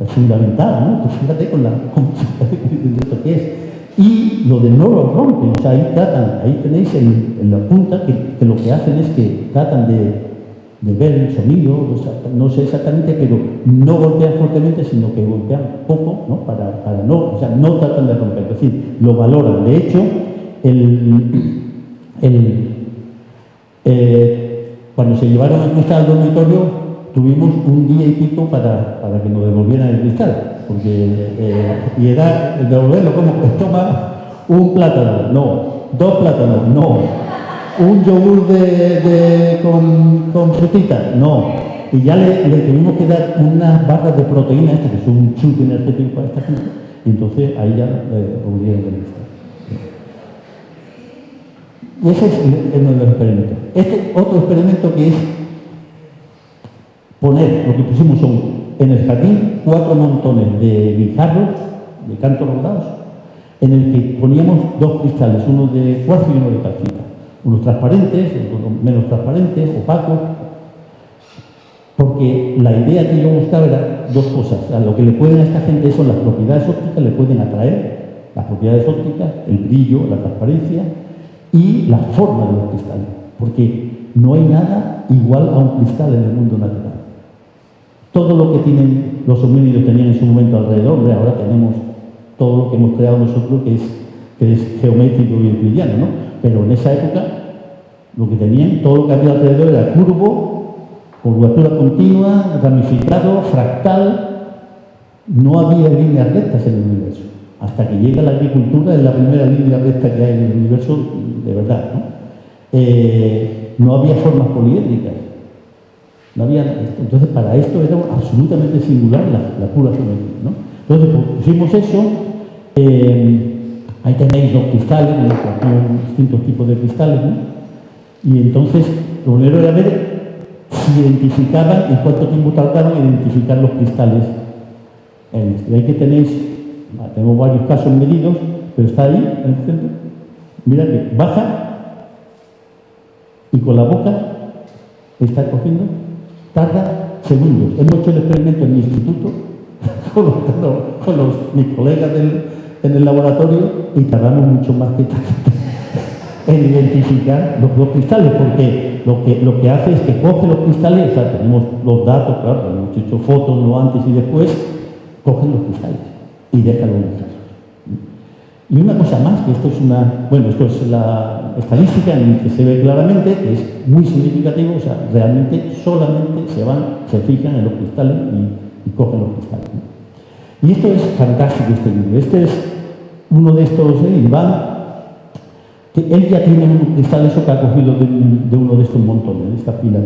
fundamental, ¿no? Pues fíjate con esto que es. Y lo de no lo rompen, o sea, ahí tratan, ahí tenéis en la punta que lo que hacen es que tratan de ver el sonido, o sea, no sé exactamente, pero no golpean fuertemente, sino que golpean poco, ¿no? Para no, o sea, no tratan de romper, es decir, lo valoran. De hecho, cuando se llevaron el cristal al dormitorio, tuvimos un día y pico para que nos devolvieran el cristal, porque y era devolverlo como, pues toma un plátano, no, 2 plátanos, no, un yogur con frutita, no, y ya le tuvimos que dar unas barras de proteína, que es un chute energético para esta gente, y entonces ahí ya le devolvieron el cristal. Y ese es uno de los experimentos. Este otro experimento que es poner, lo que pusimos son en el jardín 4 montones de guijarros, de cantos rodados, en el que poníamos 2 cristales, uno de cuarzo y uno de calcita, unos transparentes, otros menos transparentes, opacos, porque la idea que yo buscaba era 2 cosas. O sea, lo que le pueden a esta gente son las propiedades ópticas, le pueden atraer las propiedades ópticas, el brillo, la transparencia y la forma de los cristales, porque no hay nada igual a un cristal en el mundo natural. Todo lo que tienen los homínidos tenían en su momento alrededor, ahora tenemos todo lo que hemos creado nosotros que es geométrico y euclidiano, ¿no? Pero en esa época lo que tenían, todo lo que había alrededor era curvo, curvatura continua, ramificado, fractal, no había líneas rectas en el universo. Hasta que llega la agricultura, es la primera línea recta que hay en el universo, de verdad, ¿no? No había formas poliédricas. No había, entonces, para esto era absolutamente singular la pura geometría, ¿no? Entonces, pusimos eso, ahí tenéis los cristales, distintos tipos de cristales, ¿no? Y entonces, lo primero era ver si identificaban y cuánto tiempo tardaban en identificar los cristales. Y ahí que tenéis, tenemos varios casos medidos, pero está ahí, en el centro. Mira que baja y con la boca está cogiendo, tarda segundos. Hemos hecho el experimento en mi instituto con mis colegas en el laboratorio y tardamos mucho más que en identificar los 2 cristales, porque lo que hace es que coge los cristales, o sea, tenemos los datos, claro, hemos hecho fotos, no antes y después, cogen los cristales y dejan los mensajes. Y una cosa más, que esto es la estadística en la que se ve claramente, que es muy significativo, o sea, realmente solamente se fijan en los cristales y cogen los cristales, ¿no? Y esto es fantástico, este libro. Este es uno de estos, Iván, que él ya tiene un cristal eso que ha cogido de uno de estos montones, de esta pila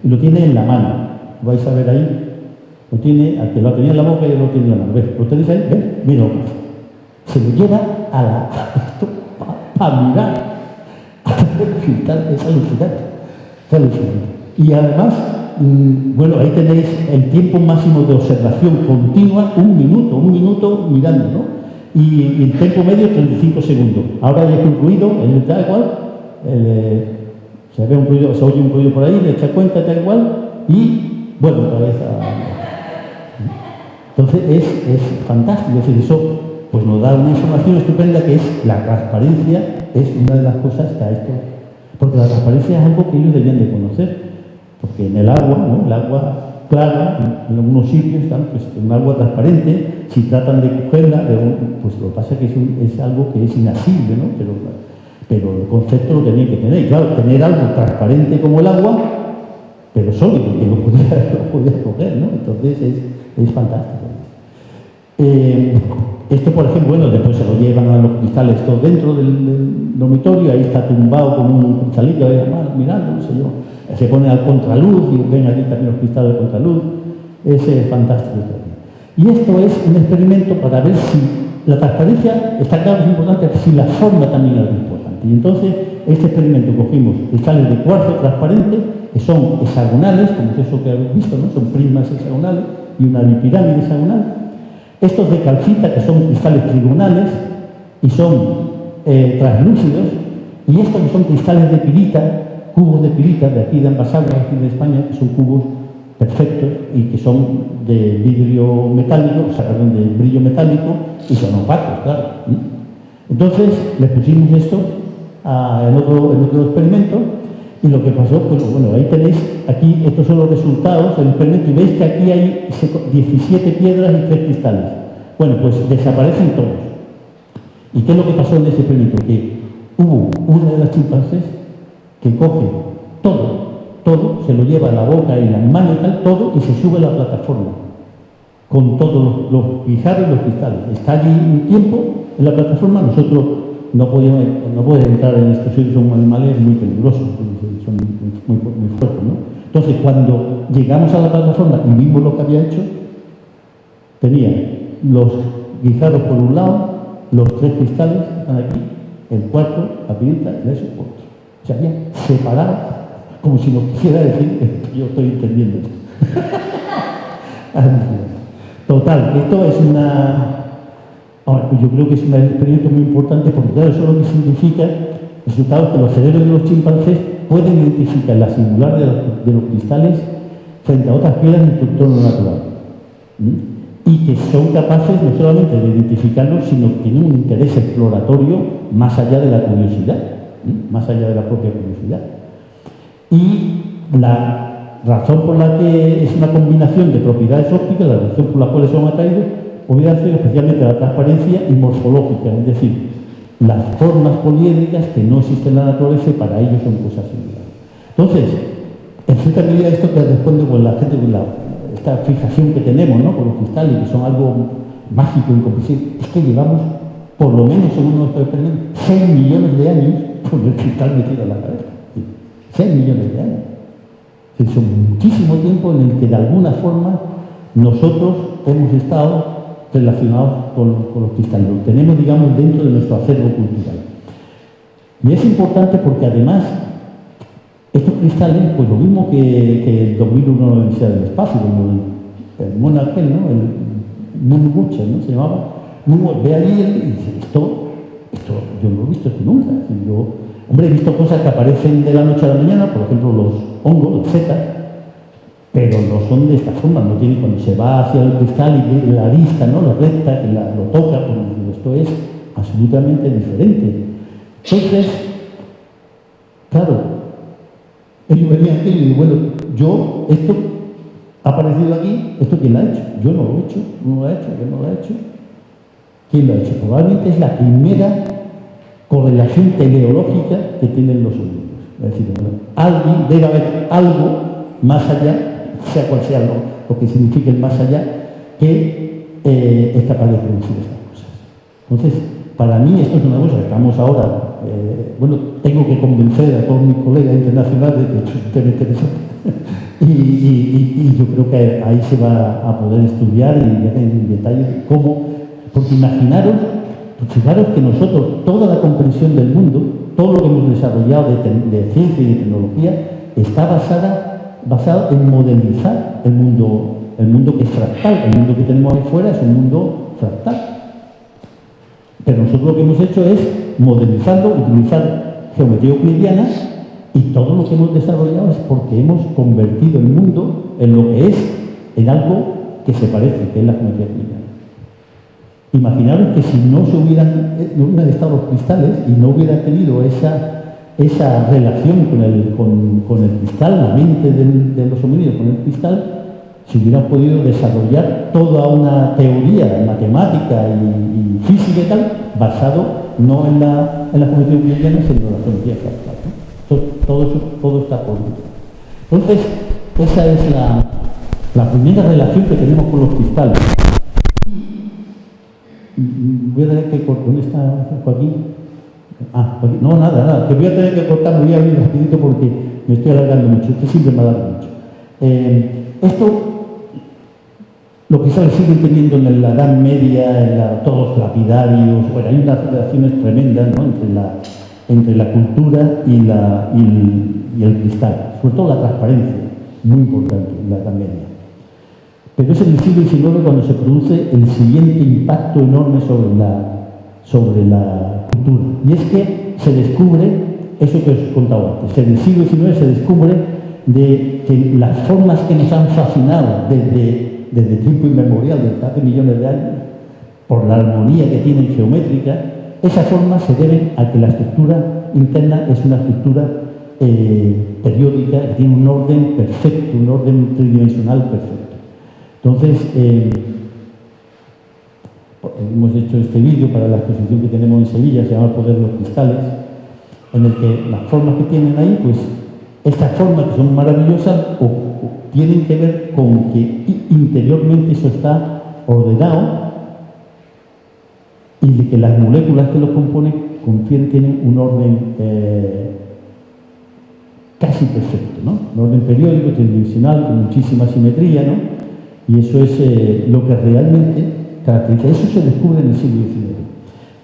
y lo tiene en la mano. Vais a ver ahí, lo tiene, al que lo tenía en la boca y lo tiene en la mano. ¿Ves? ¿Lo tenéis ahí? ¿Ves? Mira, se lo lleva para mirar el cristal, es alucinante. Y además, bueno, ahí tenéis el tiempo máximo de observación continua, un minuto mirando, ¿no? Y el tiempo medio 35 segundos. Ahora ya he concluido, él da igual, se oye un ruido por ahí, le echa cuenta, da igual, y bueno, otra vez Entonces es fantástico, es decir, eso pues nos da una información estupenda que es la transparencia, es una de las cosas que a esto, porque la transparencia es algo que ellos debían de conocer, porque en el agua, ¿no? El agua clara, en algunos sitios están pues, un agua transparente, si tratan de cogerla, pues lo que pasa es que es algo que es inasible, ¿no? Pero el concepto lo tenían que tener. Y claro, tener algo transparente como el agua, pero sólido, que lo podía coger, ¿no? Entonces es fantástico. Esto, por ejemplo, bueno, después se lo llevan a los cristales todo dentro del dormitorio, ahí está tumbado con un cristalillo, ahí mirando, no sé yo. Se pone al contraluz y ven aquí también los cristales de contraluz. Es fantástico. Y esto es un experimento para ver si la transparencia, está claro, es importante, si la forma también es importante. Y entonces, este experimento cogimos cristales de cuarzo transparente, que son hexagonales, como es eso que habéis visto, ¿no? Son prismas hexagonales y una bipirámide hexagonal. Estos de calcita, que son cristales trigonales y son translúcidos, y estos que son cristales de pirita, cubos de pirita, de aquí de Ambassade, aquí de España, que son cubos perfectos y que son de vidrio metálico, o sea, perdón, de brillo metálico, y son opacos, claro. Entonces, le pusimos esto en otro experimento, y lo que pasó, pues bueno, ahí tenéis, aquí estos son los resultados del experimento, y veis que aquí hay 17 piedras y 3 cristales. Bueno, pues desaparecen todos. ¿Y qué es lo que pasó en ese experimento? Que hubo una de las chimpancés que coge todo, se lo lleva a la boca y las manos y tal, todo, y se sube a la plataforma, con todos los guijarros y los cristales. Está allí un tiempo en la plataforma, nosotros no podemos entrar en estos sitios, son animales muy peligrosos, son muy fuertes, ¿no? Entonces, cuando llegamos a la plataforma y vimos lo que había hecho, tenía los guijarros por un lado, los 3 cristales están aquí, el cuarto, la pirita y eso por otro. Se había separado, como si nos quisiera decir que yo estoy entendiendo esto. Total, esto es ahora, pues yo creo que es un experimento muy importante porque, claro, eso lo que significa, el resultado es que los cerebros de los chimpancés pueden identificar la singular de los cristales frente a otras piedras en su entorno natural. Y que son capaces no solamente de identificarlos, sino que tienen un interés exploratorio más allá de la curiosidad, más allá de la propia curiosidad. Y la razón por la que es una combinación de propiedades ópticas, la razón por la cual son atraídos, podría ser especialmente la transparencia y morfológica, es decir, las formas poliédricas que no existen en la naturaleza y para ellos son cosas similares. Entonces, en cierta medida esto que responde con la gente, con esta fijación que tenemos, ¿no?, con los cristales, que son algo mágico, incomprensible, es que llevamos, por lo menos según nuestro experimento, 6 millones de años con el cristal metido en la cabeza. 6 millones de años. Es muchísimo tiempo en el que de alguna forma nosotros hemos estado relacionados con los cristales. Lo tenemos, digamos, dentro de nuestro acervo cultural. Y es importante porque además estos cristales, pues lo mismo que el 2001 en la Universidad del Espacio, como el Monarch, ¿no?, el Moonwatcher, ¿no?, se llamaba. Ve allí y dice, esto yo no lo he visto esto nunca. Yo, he visto cosas que aparecen de la noche a la mañana, por ejemplo los hongos, las setas, pero no son de esta forma, no tiene, cuando se va hacia el cristal y ve la arista, ¿no?, la recta, que lo toca, pues esto es absolutamente diferente. Entonces, claro, ellos venían aquí y dicen, bueno, esto ha aparecido aquí, ¿esto quién lo ha hecho? Yo no lo he hecho, no lo ha hecho, yo no lo he hecho. ¿Quién lo ha hecho? Probablemente es la primera correlación teleológica que tienen los sonidos. Es decir, bueno, debe haber algo más allá, sea cual sea lo que signifique el más allá, que es capaz de producir estas cosas. Entonces, para mí esto es una cosa, estamos ahora, tengo que convencer a todos mis colegas internacionales de que esto es un tema interesante. y yo creo que ahí se va a poder estudiar y ver en detalle cómo, porque fijaros que nosotros, toda la comprensión del mundo, todo lo que hemos desarrollado de ciencia y de tecnología, está basado en modelizar el mundo que es fractal. El mundo que tenemos ahí fuera es un mundo fractal. Pero nosotros lo que hemos hecho es modelizarlo, utilizar geometría euclidiana, y todo lo que hemos desarrollado es porque hemos convertido el mundo en lo que es, en algo que se parece, que es la geometría euclidiana. Imaginaros que si no hubieran estado los cristales y no hubiera tenido esa relación con el cristal, la mente de los homínidos con el cristal, si hubieran podido desarrollar toda una teoría matemática y física y tal, basado no en la geometría euclidiana, sino en la geometría fractal, ¿no? Entonces, todo está por dentro. Entonces, esa es la primera relación que tenemos con los cristales. Voy a tener que cortar. ¿Dónde está Joaquín? Joaquín. No, nada, que voy a tener que cortar, me voy a abrir rapidito porque me estoy alargando mucho, esto siempre me alarga mucho. Esto, los cristales siguen teniendo en la Edad Media, todos lapidarios, bueno, hay unas relaciones tremendas, ¿no?, entre la cultura y el cristal, sobre todo la transparencia, muy importante en la Edad Media. Pero es en el siglo XIX cuando se produce el siguiente impacto enorme sobre la cultura. Y es que se descubre, eso que os he contado antes, en el siglo XIX se descubre de que las formas que nos han fascinado desde tiempo inmemorial, desde hace millones de años, por la armonía que tienen geométrica, esas formas se deben a que la estructura interna es una estructura periódica, que tiene un orden perfecto, un orden tridimensional perfecto. Entonces, hemos hecho este vídeo para la exposición que tenemos en Sevilla, se llama El poder de los cristales, en el que las formas que tienen ahí, pues estas formas que son maravillosas tienen que ver con que interiormente eso está ordenado y de que las moléculas que lo componen tienen un orden casi perfecto, ¿no? Un orden periódico, tridimensional, con muchísima simetría, ¿no? Y eso es lo que realmente caracteriza. Eso se descubre en el siglo XIX.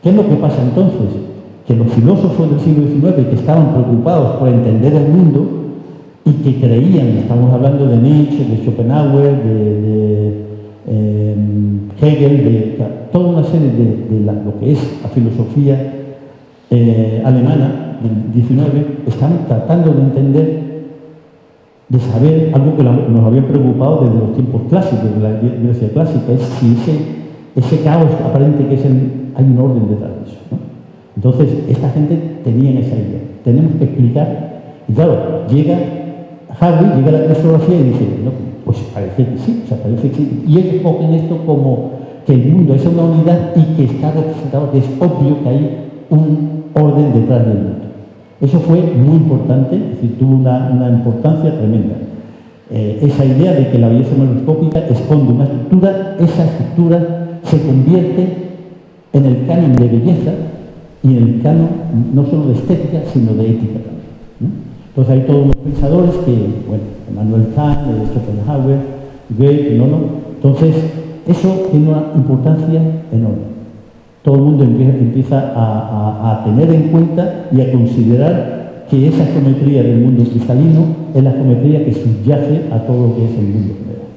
¿Qué es lo que pasa entonces? Que los filósofos del siglo XIX, que estaban preocupados por entender el mundo y que creían, estamos hablando de Nietzsche, de Schopenhauer, de Hegel, de toda una serie de lo que es la filosofía alemana del XIX, están tratando de entender, de saber algo que nos había preocupado desde los tiempos clásicos, de la Grecia clásica, es si ese caos aparente que es hay un orden detrás de eso, ¿no? Entonces, esta gente tenía esa idea. Tenemos que explicar, y claro, llega Harvey, llega la cristografía y dice, no, pues parece que sí, o sea, parece que sí. Y ellos cogen esto como que el mundo es una unidad y que está representado, que es obvio que hay un orden detrás del mundo. Eso fue muy importante, es decir, tuvo una importancia tremenda. Esa idea de que la belleza macroscópica esconde una estructura, esa estructura se convierte en el canon de belleza y en el canon no solo de estética, sino de ética también, ¿no? Entonces hay todos los pensadores que, bueno, Immanuel Kant, Schopenhauer, Goethe, ¿no? Entonces, eso tiene una importancia enorme. Todo el mundo empieza a tener en cuenta y a considerar que esa geometría del mundo cristalino es la geometría que subyace a todo lo que es el mundo general.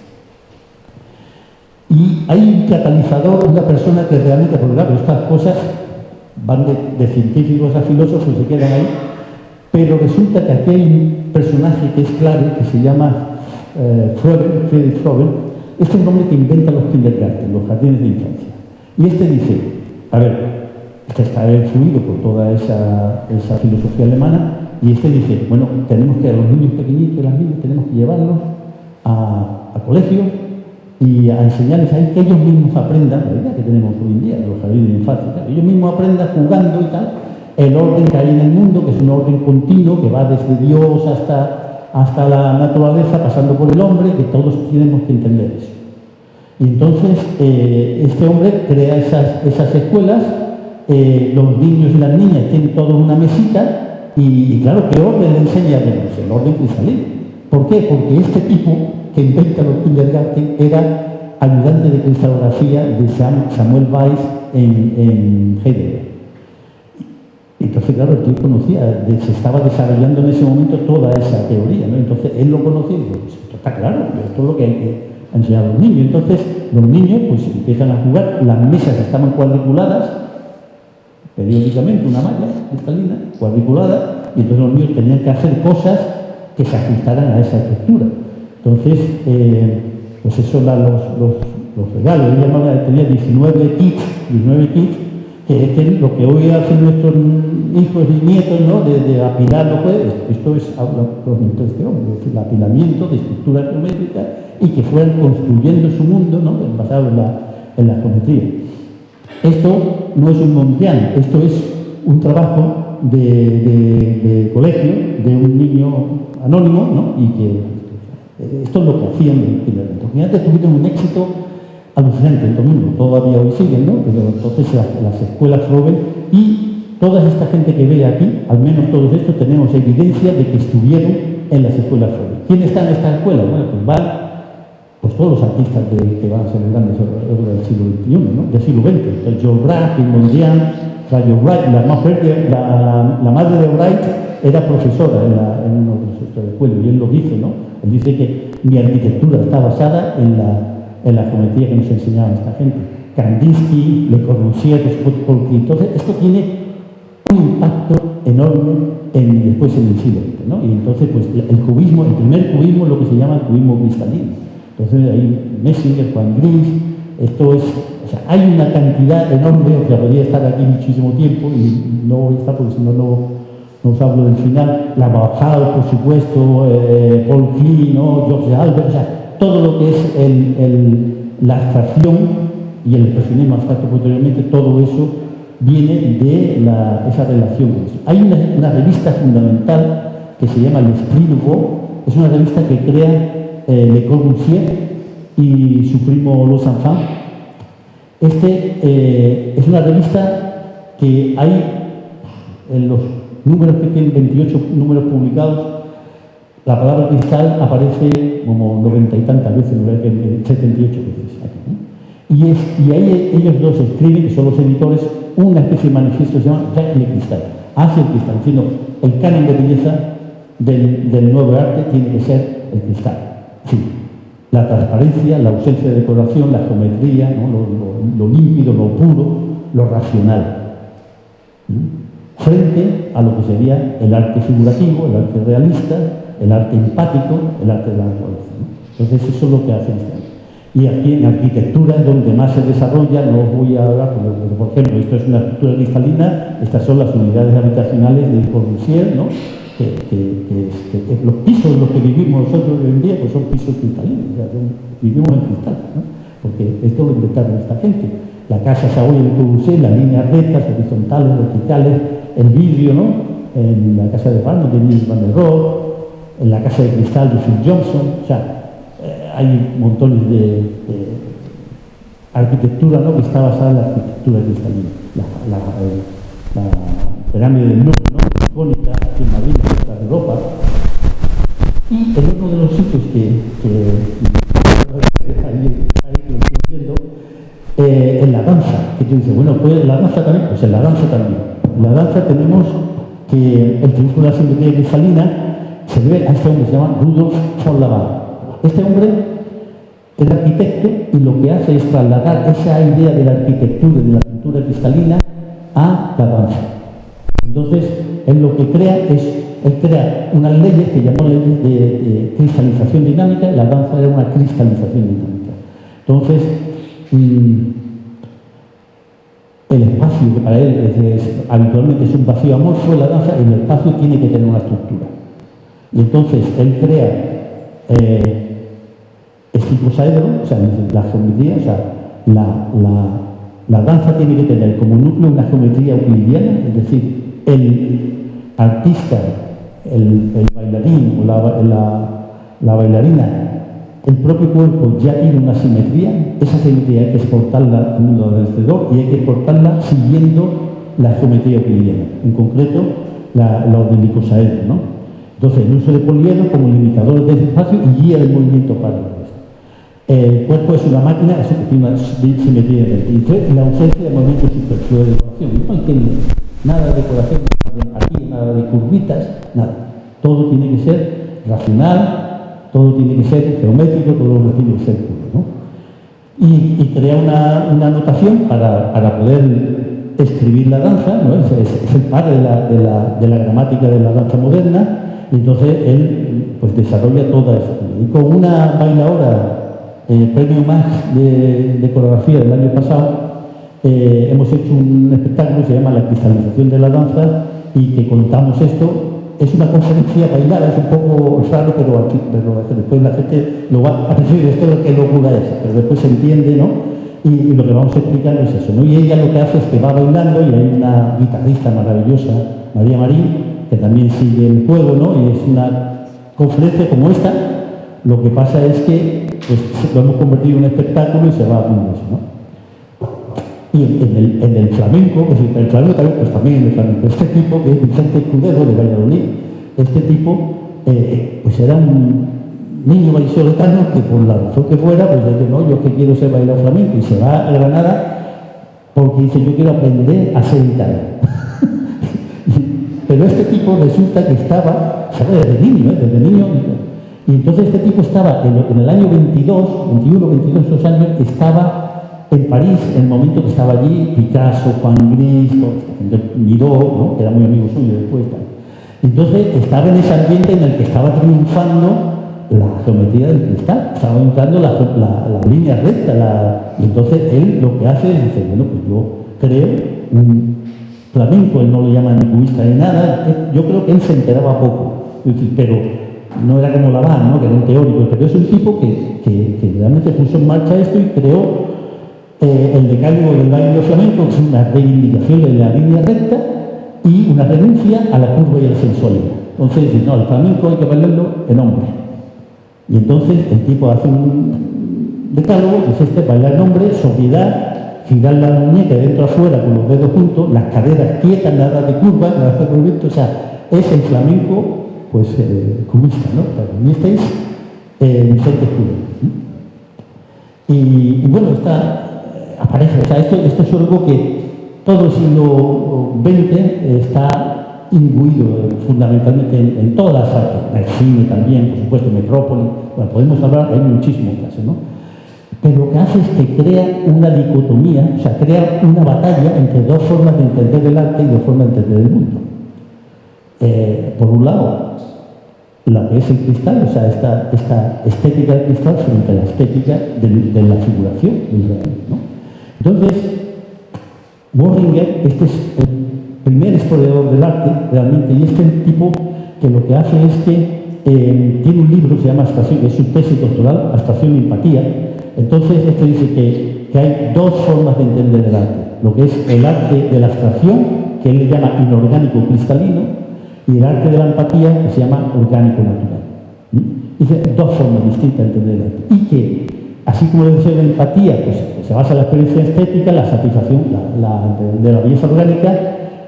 Y hay un catalizador, una persona que realmente, porque claro, estas cosas van de científicos a filósofos y se quedan ahí, pero resulta que aquí hay un personaje que es clave, que se llama Friedrich Froben. Este es un hombre que inventa los kindergarten, los jardines de infancia. Y este dice, a ver, este está influido por toda esa filosofía alemana, y este dice, bueno, tenemos que a los niños pequeñitos y las niñas tenemos que llevarlos a colegio y a enseñarles ahí que ellos mismos aprendan, la idea que tenemos hoy en día, los jardines de infancia, claro, ellos mismos aprendan jugando y tal, el orden que hay en el mundo, que es un orden continuo, que va desde Dios hasta la naturaleza, pasando por el hombre, que todos tenemos que entender eso. Y entonces este hombre crea esas escuelas, los niños y las niñas tienen todos una mesita y claro, ¿qué orden le enseña a Dios? El orden cristalino. ¿Por qué? Porque este tipo que inventa los kindergarten era ayudante de cristalografía de Samuel Weiss en Heidelberg. Entonces, claro, el tío conocía, se estaba desarrollando en ese momento toda esa teoría, ¿no? Entonces él lo conocía y dijo, pues esto está claro, esto es lo que hay que enseñar a los niños. Entonces los niños pues empiezan a jugar, las mesas estaban cuadriculadas, periódicamente una malla cristalina, cuadriculada, y entonces los niños tenían que hacer cosas que se ajustaran a esa estructura. Entonces, pues eso eran los regalos. Ella tenía 19 kits, que es lo que hoy hacen nuestros hijos y nietos, ¿no? De apilar, esto es, habla este hombre, es decir, el apilamiento de estructuras geométricas y que fueran construyendo su mundo, ¿no?, basado en la geometría. Esto no es un Mondrian, esto es un trabajo de colegio de un niño anónimo, ¿no?, y que esto es lo que hacían en el tuvieron un éxito alucinante en todo el mundo, todavía hoy siguen, ¿no?, pero entonces las escuelas Froben y toda esta gente que ve aquí, al menos todos estos, tenemos evidencia de que estuvieron en las escuelas Froben. ¿Quién está en esta escuela? Bueno, pues van todos los artistas que van a ser grandes del siglo XXI, ¿no?, del siglo XX. El George Braque, el Mondrian, Rayo Wright, la madre de Wright era profesora en uno de los escuelas, y él lo dice, ¿no? Él dice que mi arquitectura está basada en la geometría que nos enseñaba esta gente. Kandinsky, Le Corbusier, Polky. Entonces, esto tiene un impacto enorme después en el siglo XX, ¿no? Y entonces, pues, el cubismo, el primer cubismo es lo que se llama el cubismo cristalino. Entonces, ahí Messinger, Juan Gris, esto es, o sea, hay una cantidad enorme, o sea, podría estar aquí muchísimo tiempo y no voy a estar porque si no, no os hablo del final. La Bauhaus, por supuesto, Paul Klee, ¿no?, George Albert, o sea, todo lo que es la abstracción y el expresionismo abstracto posteriormente, todo eso viene de esa relación con eso. Hay una revista fundamental que se llama L'Esprit Nouveau, es una revista que crea Le Corbusier y su primo Los Enfants. Es una revista que hay en los números que tienen 28 números publicados, la palabra cristal aparece como 90 y tantas veces, 78 veces aquí, ¿no? Y ahí ellos dos escriben, que son los editores, una especie de manifiesto que se llama Jacques Le Cristal, hacia el cristal, diciendo el canon de belleza del nuevo arte tiene que ser el cristal. Sí, la transparencia, la ausencia de decoración, la geometría, ¿no?, lo límpido, lo puro, lo racional, ¿no?, frente a lo que sería el arte figurativo, el arte realista, el arte empático, el arte de la naturaleza, ¿no? Entonces eso es lo que hacen este año. Y aquí en arquitectura es donde más se desarrolla, no os voy a hablar, pero por ejemplo, esto es una estructura cristalina, estas son las unidades habitacionales de Corbusier, ¿no?, que los pisos en los que vivimos nosotros hoy en día, pues son pisos cristalinos, o sea, vivimos en cristal, ¿no?, porque esto lo inventaron esta gente. La casa Savoy de Corbusier, las líneas rectas, horizontales, verticales, el vidrio, ¿no?, en la casa de Van de Mies van der Rohe, en la casa de cristal de Phil Johnson, o sea, hay montones de arquitectura, ¿no?, que está basada en la arquitectura cristalina. La pirámide del Louvre, ¿no?, icónica, aquí en Madrid, en Europa. Y en uno de los sitios en la danza, que tú dices, bueno, pues la danza también, pues en la danza también. En la danza tenemos que el triunfo de la simetría cristalina se debe a este hombre que se llama Rudolf von Laval. Este hombre es arquitecto y lo que hace es trasladar esa idea de la arquitectura y de la pintura cristalina a la danza. Entonces, él lo que crea él crea unas leyes que llamó leyes de cristalización dinámica, la danza era una cristalización dinámica. Entonces, el espacio, que para él habitualmente es un vacío amorfo, la danza, el espacio tiene que tener una estructura. Y entonces, él crea el icosaedro, o sea, la geometría, o sea, la danza tiene que tener como núcleo una geometría euclidiana, es decir, el artista, el bailarín o la bailarina, el propio cuerpo ya tiene una simetría, esa simetría hay que exportarla al mundo del exterior y hay que exportarla siguiendo la geometría euclidiana, en concreto los del icosaedro, ¿no? Entonces, el uso de poliedros como limitadores del espacio y guía del movimiento paralelo. El cuerpo es una máquina, eso que tiene una simetría y la ausencia de movimiento superfluo de decoración. No hay que nada de decoración, nada de empatía, nada de curvitas, nada. Todo tiene que ser racional, todo tiene que ser geométrico, todo tiene que ser puro, ¿no? Y crea una notación para poder escribir la danza, ¿no? Es el padre de la gramática de la danza moderna, y entonces él pues desarrolla toda esto. Y con una bailaora, premio Max de coreografía del año pasado, hemos hecho un espectáculo que se llama La cristalización de la danza y que contamos esto es una conferencia bailada, es un poco raro, pero después la gente lo va a decir, esto es qué locura es, pero después se entiende, ¿no? Y lo que vamos a explicar es eso, ¿no? Y ella lo que hace es que va bailando, y hay una guitarrista maravillosa, María Marín, que también sigue el juego, ¿no? Y es una conferencia como esta. Lo que pasa es que pues, lo hemos convertido en un espectáculo y se va a eso, ¿no? Y en el flamenco, pues el flamenco también, pues también en el flamenco, este tipo, que es Vicente Escudero de Valladolid, este tipo, pues era un niño vallisoletano que por la razón que fuera, pues dice, no, yo que quiero ser bailador flamenco, y se va a Granada porque dice, yo quiero aprender a ser gitano. Pero este tipo resulta que estaba, ¿sabes? Desde niño, y entonces este tipo estaba en el año 21, 22 esos años, estaba en París, en el momento que estaba allí, Picasso, Juan Gris, Miró, ¿no? Que era muy amigo suyo después. Entonces estaba en ese ambiente en el que estaba triunfando la geometría del cristal, estaba triunfando la línea recta, y entonces él lo que hace es decir, bueno, pues yo creo un flamenco, él no lo llama ni cubista ni nada, yo creo que él se enteraba poco, pero no era como Laban, ¿no? Que era un teórico, pero es un tipo que realmente puso en marcha esto y creó el decálogo del baile flamenco, que es una reivindicación de la línea recta y una renuncia a la curva y a la sensualidad. Entonces dice, no, el flamenco hay que bailarlo en hombre. Y entonces el tipo hace un decálogo, que es este, bailar en hombre, sobriedad, girar la muñeca de dentro a afuera con los dedos juntos, las caderas quietas, nada de curva, nada de movimiento, o sea, es el flamenco, pues, cubista, ¿no? Y este es Vicente Escudero. Y bueno, aparece, o sea, esto es algo que todo el siglo XX está imbuido fundamentalmente en todas las artes, el cine también, por supuesto, Metrópoli, bueno, podemos hablar, hay muchísimos casos, ¿no? Pero lo que hace es que crea una dicotomía, o sea, crea una batalla entre dos formas de entender el arte y dos formas de entender el mundo. Por un lado, lo que es el cristal, o sea, esta estética del cristal frente a la estética de la figuración del real, ¿no? Entonces, Boehringer, este es el primer historiador del arte, realmente, y este es el tipo que lo que hace es que tiene un libro que se llama Abstracción, que es su tesis doctoral, Abstracción y Empatía. Entonces, este dice que hay dos formas de entender el arte, lo que es el arte de la abstracción, que él le llama inorgánico cristalino, y el arte de la empatía, que se llama orgánico natural. Dice dos formas distintas de entender el arte. Y que, así como el deseo de empatía, pues se basa en la experiencia estética, la satisfacción de la belleza orgánica,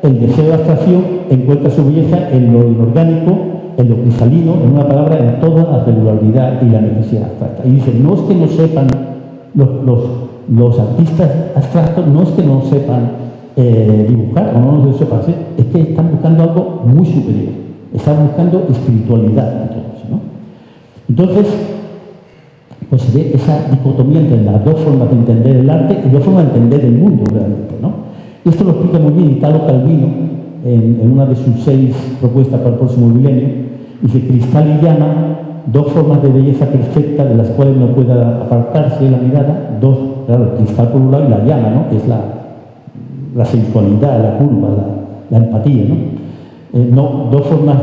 el deseo de abstracción encuentra su belleza en lo inorgánico, en lo cristalino, en una palabra, en toda la regularidad y la necesidad abstracta. Y dice, no es que no sepan, los artistas abstractos, no es que no sepan dibujar o no lo sepan hacer, es que están buscando algo muy superior, están buscando espiritualidad en todo eso, ¿no? Entonces, pues se ve esa dicotomía entre las dos formas de entender el arte y dos formas de entender el mundo realmente, ¿no? Y esto lo explica muy bien Italo Calvino en una de sus 6 propuestas para el próximo milenio. Dice, cristal y llama, dos formas de belleza perfecta de las cuales no puede apartarse la mirada, dos, claro, el cristal por un lado y la llama, ¿no? Que es la sensualidad, la curva, la empatía, ¿no? Dos formas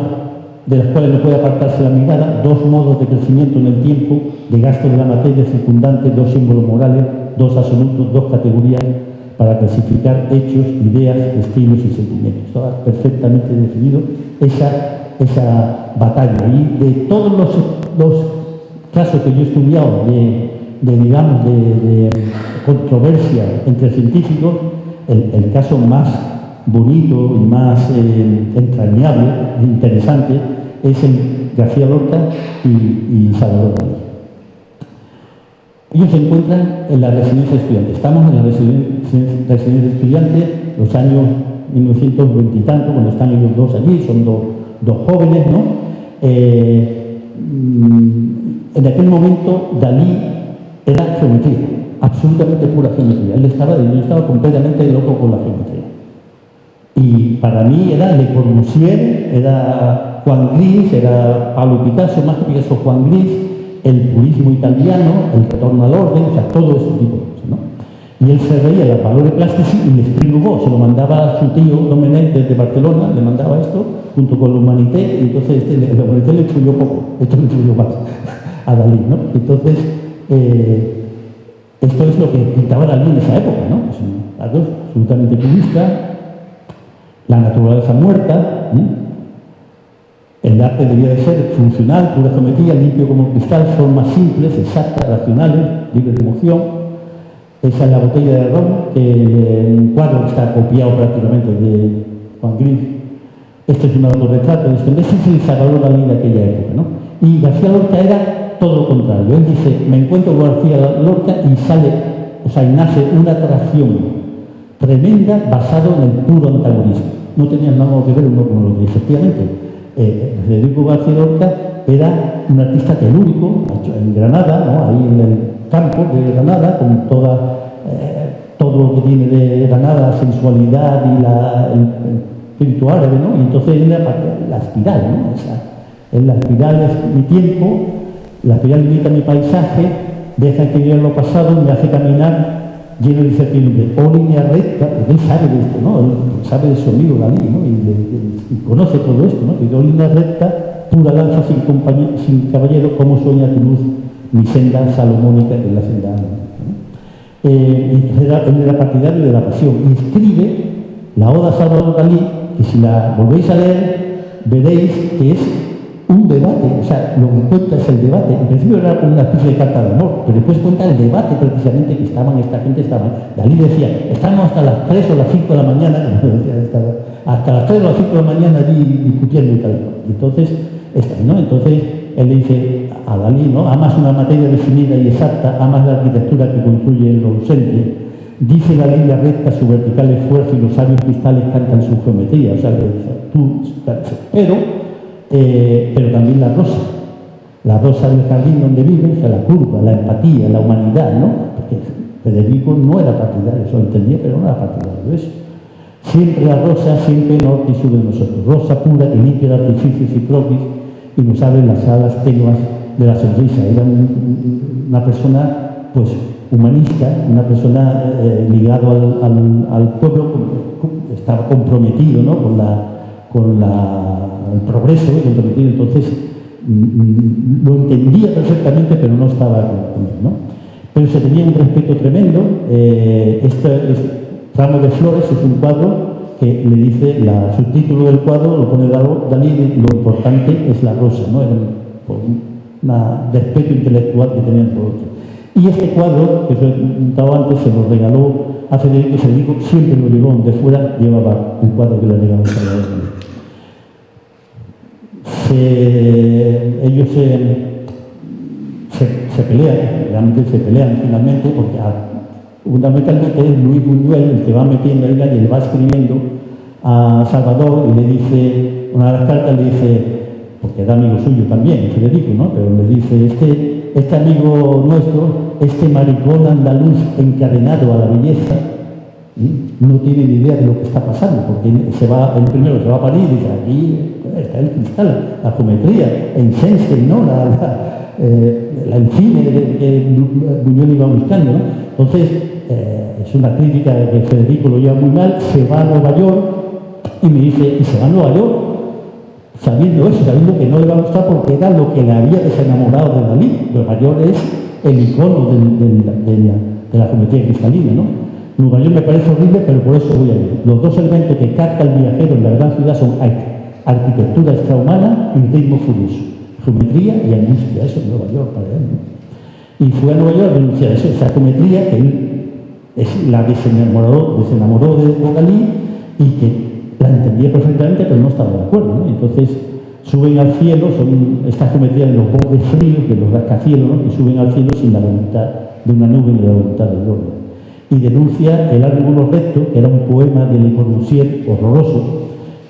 de las cuales no puede apartarse la mirada, dos modos de crecimiento en el tiempo, de gasto de la materia circundante, dos símbolos morales, dos absolutos, dos categorías para clasificar hechos, ideas, estilos y sentimientos. Está perfectamente definido esa batalla. Y de todos los casos que yo he estudiado de controversia entre científicos, el caso más bonito y más entrañable, interesante, es el García Lorca y Salvador Dalí. Ellos se encuentran en la residencia de estudiantes. Estamos en la residencia de estudiantes, los años 1920 y tanto, cuando están ellos dos allí, son dos jóvenes, ¿no? En aquel momento Dalí era geometría, absolutamente pura geometría. Yo estaba completamente loco con la geometría. Y para mí era Le Corbusier, era Juan Gris, era Pablo Picasso, más que Picasso, Juan Gris, el purismo italiano, el retorno al orden, o sea, todo este tipo de cosas, ¿no? Y él se reía de la valor de plástica y le escribió, se lo mandaba a su tío Domenech desde Barcelona, le mandaba esto, junto con el Humanité, y entonces el Humanité le influyó poco, esto le influyó más a Dalí, ¿no? Entonces, esto es lo que pintaba Dalí en esa época, ¿no? Es un cuadro absolutamente cubista, la naturaleza muerta, ¿no? El arte debía de ser funcional, pura geometría, limpio como cristal, formas simples, exactas, racionales, libres de emoción. Esa es la botella de ron, que un cuadro que está copiado prácticamente de Juan Gris. Este es un autorretrato, este es el Salvador Dalí de aquella época, ¿no? Y García Lorca era todo lo contrario. Él dice, me encuentro con García Lorca y sale, o sea, y nace una atracción tremenda basado en el puro antagonismo. No tenía nada que ver uno con lo que efectivamente. Federico García Lorca era un artista telúrico, en Granada, ¿no? Ahí en el campo de Granada, con todo lo que tiene de Granada, la sensualidad y el espíritu árabe, ¿no? Y entonces era la espiral, ¿no? O sea, la espiral es mi tiempo, la espiral limita mi paisaje, deja que vea lo pasado, me hace caminar lleno de incertidumbre, o línea recta, porque él sabe de esto, ¿no? Él sabe de su amigo Dalí, ¿no? Y conoce todo esto, ¿no? Y o línea recta, pura lanza sin caballero, como sueña tu luz, mi senda salomónica en la senda, ¿no? Y él era partidario de la pasión, y escribe la Oda a Salvador Dalí, que si la volvéis a leer, veréis que es un debate, o sea, lo que cuenta es el debate. En principio era una especie de carta de amor, pero después cuenta el debate precisamente que esta gente estaba. Dalí decía, estamos hasta las 3 o las 5 de la mañana, como decía, hasta las 3 o las 5 de la mañana allí discutiendo y tal. Entonces, ¿no? Entonces él le dice a Dalí, ¿no? Amas una materia definida y exacta, amas la arquitectura que construye lo ausente. Dice la línea recta, su vertical esfuerzo y los sabios cristales cantan su geometría. O sea, le dice, pero también la rosa del jardín donde vive, o sea, la curva, la empatía, la humanidad, ¿no? Porque Federico no era partidario, eso lo entendía, pero no era partidario de eso. Siempre la rosa, siempre norte y sur de nosotros. Rosa pura que limpia de artificios y croquis y nos abre las alas tenuas de la sonrisa. Era una persona, pues, humanista, una persona ligado al pueblo, estaba comprometido, ¿no? con el progreso, comprometido, entonces lo entendía perfectamente, pero no estaba con él, ¿no? Pero se tenía un respeto tremendo. Ramo de Flores es un cuadro que le dice, el subtítulo del cuadro lo pone Dalí, lo importante es la rosa, ¿no? Era por un respeto intelectual que tenían por otro. Y este cuadro, que os he contado antes, se lo regaló a Federico. Federico siempre lo llevó donde fuera, llevaba el cuadro que le regaló a Salvador Dalí. Ellos se pelean, realmente se pelean finalmente, porque fundamentalmente es Luis Buñuel el que va metiendo ahí y le va escribiendo a Salvador y le dice, una de las cartas le dice, porque era amigo suyo también, Federico, ¿no? Pero le dice, este amigo nuestro, este maricón andaluz encadenado a la belleza, no tiene ni idea de lo que está pasando, porque el primero se va a París y dice, aquí está el cristal, la geometría, el Sensei, ¿no? El cine que Buñuel iba buscando, ¿no? Entonces, es una crítica que Federico lo lleva muy mal, se va a Nueva York y me dice, ¿y se va a Nueva York? Sabiendo eso, sabiendo que no le va a gustar porque era lo que le había desenamorado de Dalí. Nueva York es el icono de la geometría cristalina, ¿no? Nueva York me parece horrible, pero por eso voy a ir. Los dos elementos que capta el viajero en la gran ciudad son arquitectura extrahumana y ritmo furioso. Geometría y angustia, eso es Nueva York para él, ¿no? Y fue a Nueva York a denunciar eso, esa geometría que él la desenamoró de Dalí y que la entendía perfectamente, pero no estaba de acuerdo, ¿no? Entonces suben al cielo, son esta geometría de los bordes fríos, de los rascacielos, ¿no? Que suben al cielo sin la voluntad de una nube ni la voluntad de gloria. Y denuncia el ángulo recto, que era un poema de Le Corbusier horroroso,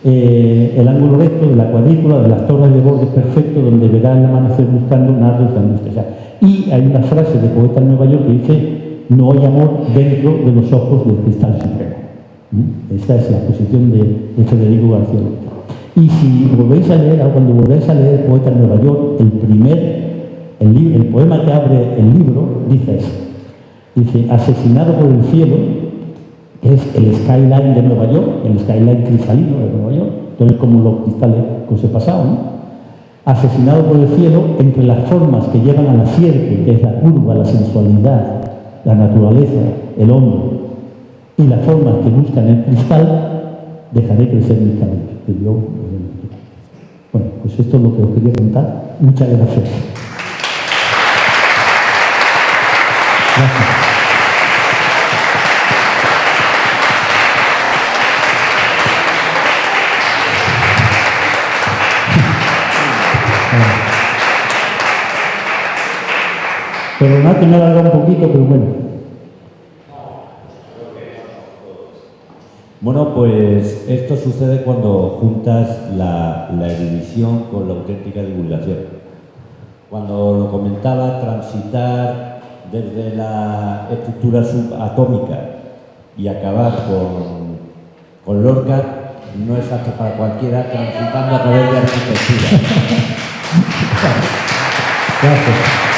el ángulo recto de la cuadrícula, de las torres de bordes perfectos, donde verá el amanecer buscando nardos de angustia. O sea, y hay una frase de poeta en Nueva York que dice, no hay amor dentro de los ojos del cristal supremo. Esta es la posición de Federico García Lorca. Y si volvéis a leer, cuando volvéis a leer Poeta en Nueva York, el poema que abre el libro dice eso. Dice, asesinado por el cielo, que es el skyline de Nueva York, el skyline cristalino de Nueva York, entonces como los cristales que os he pasado, ¿no? Asesinado por el cielo entre las formas que llevan a la sierpe, que es la curva, la sensualidad, la naturaleza, el hombre, y las formas que buscan el cristal, dejaré crecer mis cabellos. Bueno, pues esto es lo que os quería contar. Muchas gracias. Gracias. Perdonad que me he alargado un poquito, pero bueno. Bueno, pues esto sucede cuando juntas la erudición con la auténtica divulgación. Cuando lo comentaba, transitar desde la estructura subatómica y acabar con Lorca no es apto para cualquiera, transitando a través de arquitectura. Gracias.